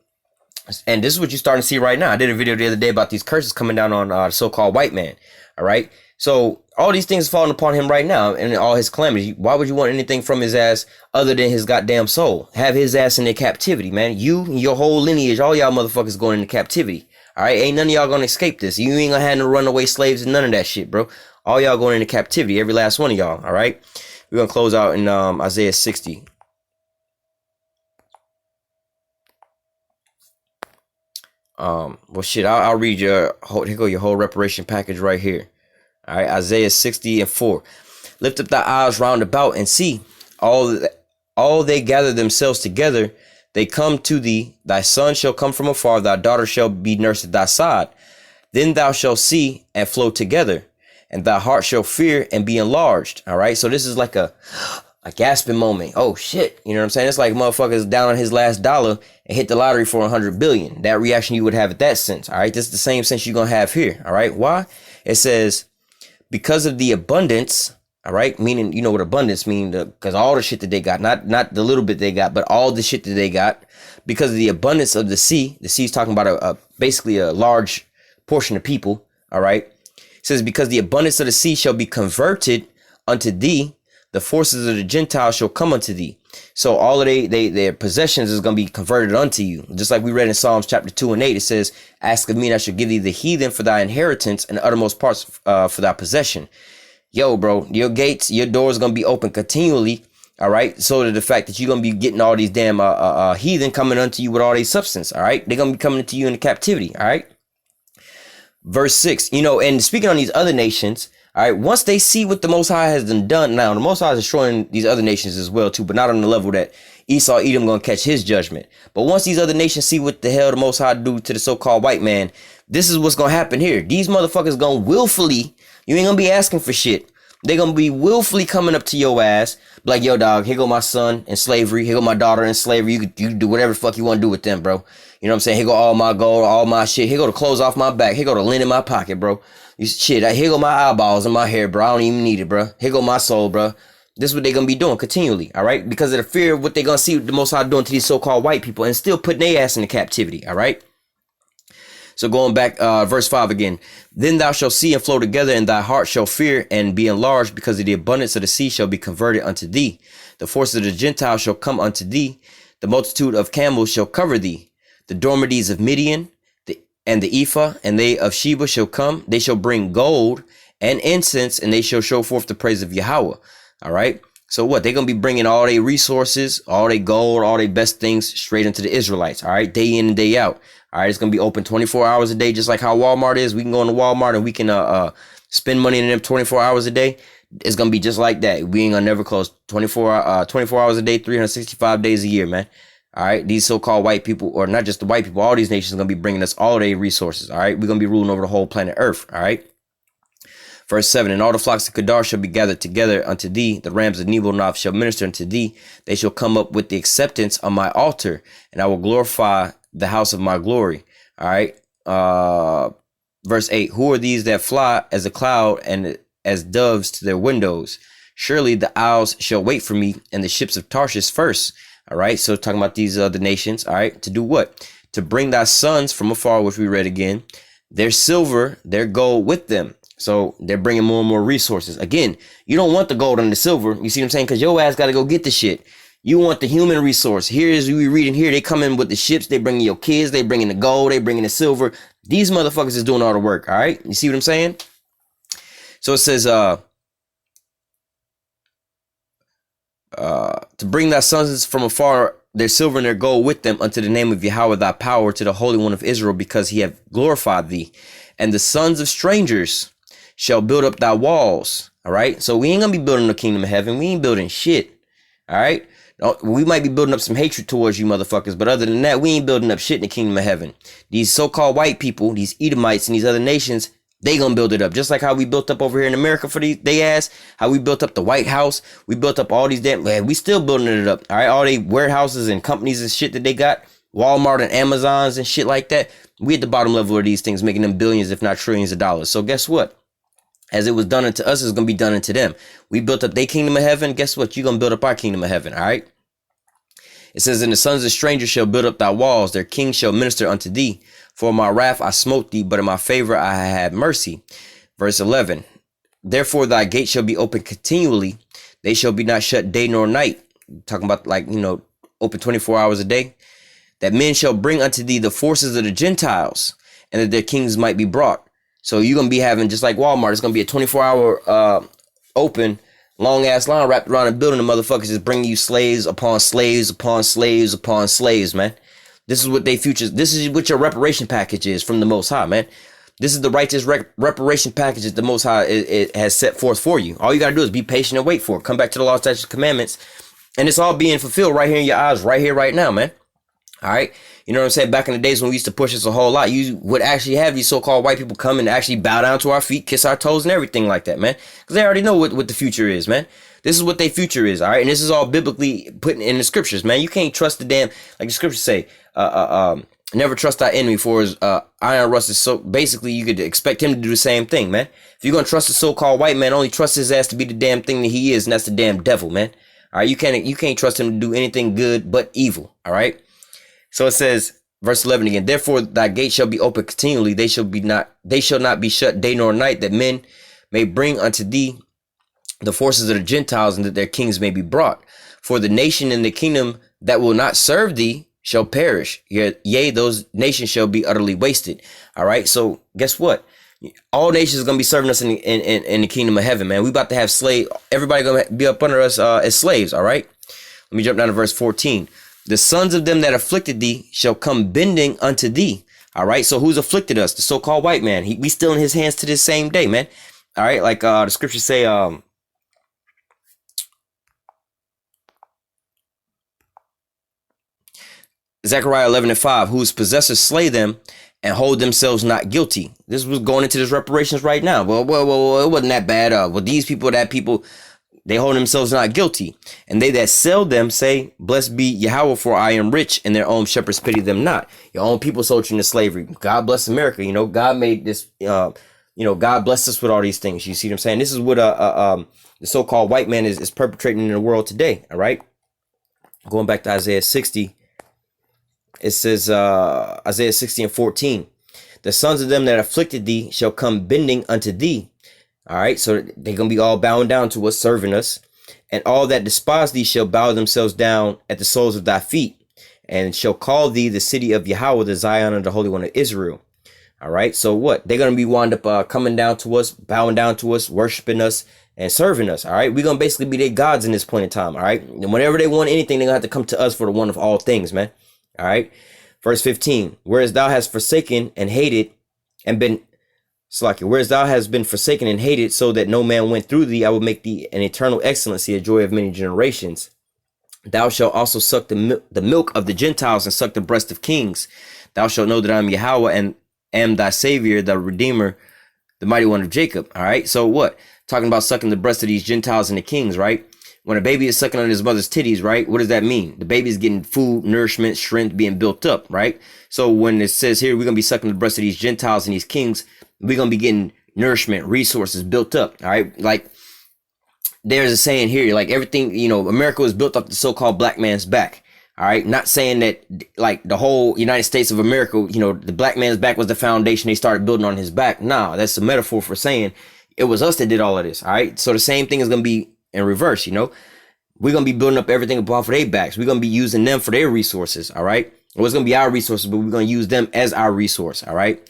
And this is what you're starting to see right now. I did a video the other day about these curses coming down on the so-called white man. All right. So all these things falling upon him right now and all his calamities. Why would you want anything from his ass other than his goddamn soul? Have his ass in their captivity, man. You and your whole lineage, all y'all motherfuckers going into captivity. All right. Ain't none of y'all going to escape this. You ain't going to have no runaway slaves and none of that shit, bro. All y'all going into captivity. Every last one of y'all. All right. We're going to close out in Isaiah 60. Well, shit, I'll read here go your whole reparation package right here. All right, Isaiah 60:4. Lift up thy eyes round about and see all they gather themselves together. They come to thee. Thy son shall come from afar. Thy daughter shall be nursed at thy side. Then thou shalt see and flow together, and thy heart shall fear and be enlarged. All right, so this is like a gasping moment. Oh shit, you know what I'm saying? It's like motherfuckers down on his last dollar and hit the lottery for 100 billion. That reaction you would have at that sense. All right, this is the same sense you're gonna have here. All right, why? It says because of the abundance. All right, meaning you know what abundance means, because all the shit that they got, not the little bit they got, but all the shit that they got, because of the abundance of the sea. The sea is talking about basically a large portion of people. All right, it says because the abundance of the sea shall be converted unto thee. The forces of the Gentiles shall come unto thee. So all of their possessions is going to be converted unto you. Just like we read in Psalms chapter 2 and 8, it says, ask of me and I shall give thee the heathen for thy inheritance and the uttermost parts for thy possession. Yo, bro, your gates, your doors going to be open continually. All right. So to the fact that you're going to be getting all these damn heathen coming unto you with all these substance. All right. They're going to be coming into you in captivity. All right. Verse 6, and speaking on these other nations. All right, once they see what the Most High has done, now the Most High is destroying these other nations as well too, but not on the level that Esau, Edom gonna catch his judgment. But once these other nations see what the hell the Most High do to the so-called white man, this is what's gonna happen here. These motherfuckers gonna willfully, you ain't gonna be asking for shit. They gonna be willfully coming up to your ass, like, yo, dog, here go my son in slavery, here go my daughter in slavery. You can do whatever the fuck you want to do with them, bro. You know what I'm saying? Here go all my gold, all my shit. Here go the clothes off my back. Here go the lint in my pocket, bro. Shit, here go my eyeballs and my hair, bro. I don't even need it, bro. Here go my soul, bro. This is what they're going to be doing continually, all right? Because of the fear of what they're going to see the Most High doing to these so-called white people and still putting their ass into captivity, all right? So going back, verse 5 again. Then thou shalt see and flow together, and thy heart shall fear and be enlarged, because of the abundance of the sea shall be converted unto thee. The forces of the Gentiles shall come unto thee. The multitude of camels shall cover thee. The dormities of Midian and the Ephah and they of Sheba shall come. They shall bring gold and incense, and they shall show forth the praise of Yahweh. All right. So what? They're going to be bringing all their resources, all their gold, all their best things straight into the Israelites. All right. Day in and day out. All right. It's going to be open 24 hours a day, just like how Walmart is. We can go into Walmart and we can spend money in them 24 hours a day. It's going to be just like that. We ain't going to never close 24 hours a day, 365 days a year, man. All right. These so-called white people, or not just the white people, all these nations are going to be bringing us all their resources. All right. We're going to be ruling over the whole planet Earth. All right. Verse 7, and all the flocks of Kedar shall be gathered together unto thee. The rams of Nebo shall minister unto thee. They shall come up with the acceptance on my altar, and I will glorify the house of my glory. All right. Verse 8, who are these that fly as a cloud and as doves to their windows? Surely the isles shall wait for me, and the ships of Tarshish first. All right. So talking about these other nations. All right. To do what? To bring thy sons from afar, which we read again, their silver, their gold with them. So they're bringing more and more resources. Again, you don't want the gold and the silver. You see what I'm saying? Because your ass got to go get the shit. You want the human resource. Here is we reading here. They come in with the ships. They bringing your kids. They bringing the gold. They bringing the silver. These motherfuckers is doing all the work. All right. You see what I'm saying? So it says, to bring thy sons from afar, their silver and their gold with them unto the name of Yahweh thy power, to the Holy One of Israel, because he hath glorified thee. And the sons of strangers shall build up thy walls. All right. So we ain't gonna be building the kingdom of heaven. We ain't building shit. All right. We might be building up some hatred towards you motherfuckers, but other than that, we ain't building up shit in the kingdom of heaven. These so-called white people, these Edomites and these other nations, they gonna build it up. Just like how we built up over here in America for they ass, how we built up the White House, we built up all these damn, man, we still building it up. All right. All they warehouses and companies and shit that they got, Walmart and Amazons and shit like that. We at the bottom level of these things, making them billions, if not trillions of dollars. So guess what? As it was done unto us, it's going to be done unto them. We built up their kingdom of heaven. Guess what? You're going to build up our kingdom of heaven. All right. It says, and the sons of strangers shall build up thy walls. Their king shall minister unto thee. For my wrath I smote thee, but in my favor I had mercy. Verse 11. Therefore thy gate shall be open continually. They shall be not shut day nor night. Talking about open 24 hours a day. That men shall bring unto thee the forces of the Gentiles, and that their kings might be brought. So you're going to be having, just like Walmart, it's going to be a 24-hour open, long-ass line wrapped around a building. The motherfuckers is bringing you slaves upon slaves upon slaves upon slaves, man. This is what they futures. This is what your reparation package is from the Most High, man. This is the righteous reparation package that the Most High it has set forth for you. All you got to do is be patient and wait for it. Come back to the law, statutes, commandments. And it's all being fulfilled right here in your eyes, right here, right now, man. All right. You know what I'm saying? Back in the days when we used to push us a whole lot, you would actually have these so-called white people come and actually bow down to our feet, kiss our toes and everything like that, man. Because they already know what the future is, man. This is what their future is, all right? And this is all biblically put in the scriptures, man. You can't trust the damn, like the scriptures say, never trust thy enemy for his iron rust is so, basically you could expect him to do the same thing, man. If you're going to trust the so-called white man, only trust his ass to be the damn thing that he is, and that's the damn devil, man. All right? You can't trust him to do anything good but evil, all right? So it says, verse 11 again, therefore thy gate shall be open continually. They shall not be shut day nor night, that men may bring unto thee the forces of the Gentiles, and that their kings may be brought. For the nation and the kingdom that will not serve thee shall perish. Yea, those nations shall be utterly wasted. All right. So guess what? All nations are going to be serving us in the kingdom of heaven, man. We about to have slaves. Everybody going to be up under us as slaves. All right. Let me jump down to verse 14. The sons of them that afflicted thee shall come bending unto thee. All right. So who's afflicted us? The so-called white man. We still in his hands to this same day, man. All right. Like the scriptures say, Zechariah 11:5, whose possessors slay them and hold themselves not guilty. This was going into this reparations right now. Well, it wasn't that bad. Well, these people, they hold themselves not guilty. And they that sell them say, blessed be Yahweh, for I am rich, and their own shepherds pity them not. Your own people sold you into slavery. God bless America. You know, God made this, God blessed us with all these things. You see what I'm saying? This is what the so-called white man is perpetrating in the world today. All right. Going back to Isaiah 60. It says, Isaiah 60:14, the sons of them that afflicted thee shall come bending unto thee. All right. So they're going to be all bowing down to us, serving us. And all that despise thee shall bow themselves down at the soles of thy feet, and shall call thee the city of Yahweh, the Zion of the Holy One of Israel. All right. So what? They're going to be wound up coming down to us, bowing down to us, worshiping us, and serving us. All right. We're going to basically be their gods in this point in time. All right. And whenever they want anything, they're going to have to come to us for the one of all things, man. All right. Verse 15, whereas thou hast forsaken and hated and been whereas thou hast been forsaken and hated, so that no man went through thee, I will make thee an eternal excellency, a joy of many generations. Thou shalt also suck the milk of the Gentiles and suck the breast of kings. Thou shalt know that I am Yahweh and am thy Savior, the Redeemer, the mighty one of Jacob. All right. So what? Talking about sucking the breast of these Gentiles and the kings, right? When a baby is sucking on his mother's titties, right? What does that mean? The baby is getting food, nourishment, strength, being built up, right? So when it says here, we're going to be sucking the breast of these Gentiles and these kings, we're going to be getting nourishment, resources built up, all right? Like there's a saying here, like everything, America was built up the so-called black man's back, all right? Not saying that like the whole United States of America, the black man's back was the foundation they started building on his back. Nah, that's a metaphor for saying it was us that did all of this, all right? So the same thing is going to be in reverse, we're going to be building up everything off of their backs. We're going to be using them for their resources. All right. Well, it's going to be our resources, but we're going to use them as our resource. All right.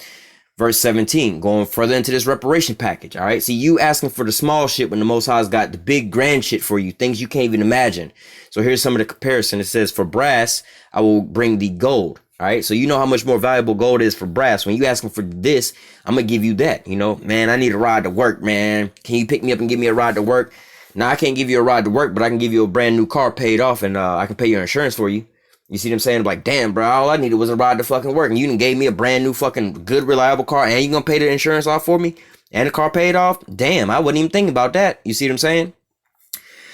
Verse 17, going further into this reparation package. All right. See, you asking for the small shit when the Most High's got the big grand shit for you, things you can't even imagine. So here's some of the comparison. It says, for brass, I will bring thee gold. All right, so you know how much more valuable gold is for brass. When you asking for this, I'm gonna give you that. You know, man, I need a ride to work, man. Can you pick me up and give me a ride to work? Now I can't give you a ride to work, but I can give you a brand new car paid off, and I can pay your insurance for you. You see what I'm saying? Like, damn, bro, all I needed was a ride to fucking work, and you done gave me a brand new fucking good, reliable car, and you gonna pay the insurance off for me, and the car paid off. Damn, I wouldn't even think about that. You see what I'm saying?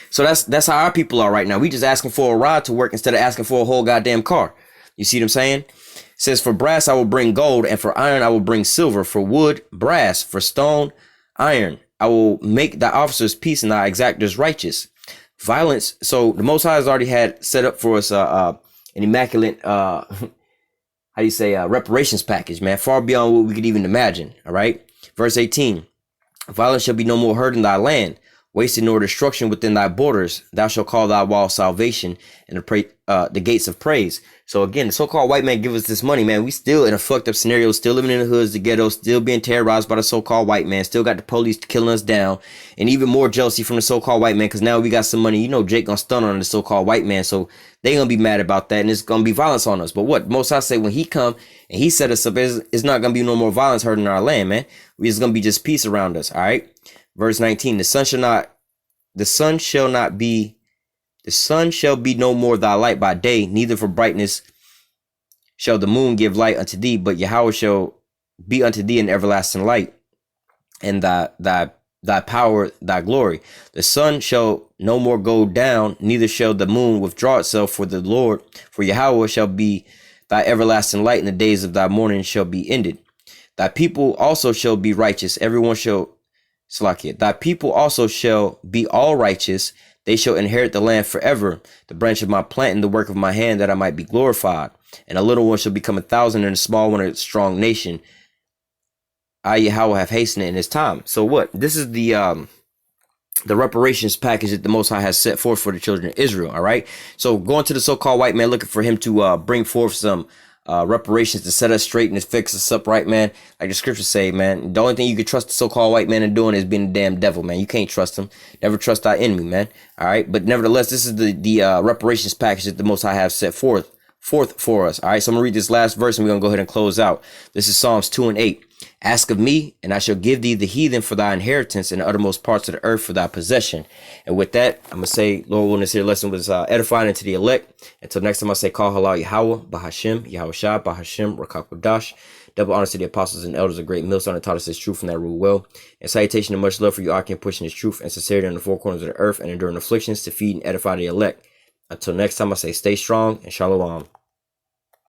So that's how our people are right now. We just asking for a ride to work instead of asking for a whole goddamn car. You see what I'm saying? It says, for brass I will bring gold, and for iron I will bring silver, for wood, brass, for stone, iron. I will make thy officers peace and thy exactors righteous. Violence. So the Most High has already had set up for us an immaculate how do you say reparations package, man, far beyond what we could even imagine. All right. Verse 18. Violence shall be no more heard in thy land, wasted nor destruction within thy borders. Thou shalt call thy wall salvation, and the gates of praise. So again, the so-called white man give us this money, man. We still in a fucked up scenario, still living in the hoods, the ghettos, still being terrorized by the so-called white man, still got the police killing us down, and even more jealousy from the so-called white man, because now we got some money. You know, Jake gonna stun on the so-called white man, so they gonna be mad about that, and it's gonna be violence on us. But what Most I say, when he come and he set us up, it's not gonna be no more violence hurting our land, man. It's gonna be just peace around us. All right. Verse 19. The sun shall be no more thy light by day, neither for brightness shall the moon give light unto thee, but Yahweh shall be unto thee an everlasting light, and thy power, thy glory. The sun shall no more go down, neither shall the moon withdraw itself, for the Lord, for Yahweh shall be thy everlasting light, and the days of thy mourning shall be ended. Thy people also shall be righteous, everyone shall Salakia. Thy people also shall be all righteous. They shall inherit the land forever, the branch of my plant and the work of my hand, that I might be glorified. And a little one shall become 1,000, and a small one a strong nation. I, Yahweh, have hastened it in his time. So what? This is the reparations package that the Most High has set forth for the children of Israel. All right. So going to the so-called white man, looking for him to bring forth some reparations to set us straight and to fix us up right, man. Like the scriptures say, man, the only thing you can trust the so-called white man in doing is being the damn devil, man. You can't trust him. Never trust our enemy, man. All right. But nevertheless, this is the reparations package that the Most High have set forth for us. All right. So I'm gonna read this last verse, and we're gonna go ahead and close out. This is Psalms 2 and 8. Ask of me, and I shall give thee the heathen for thy inheritance, and the uttermost parts of the earth for thy possession. And with that, I'm going to say, Lord willing, this here lesson was edifying unto the elect. Until next time, I say, call halal Yahweh, Bahashim, Yahweh Shah, Bahashim, Rakakwadash. Double honors to the apostles and elders of great millstone that taught us this truth and that rule well. And salutation and much love for you, Akim, pushing this truth and sincerity on the four corners of the earth and enduring afflictions to feed and edify the elect. Until next time, I say, stay strong and shalom.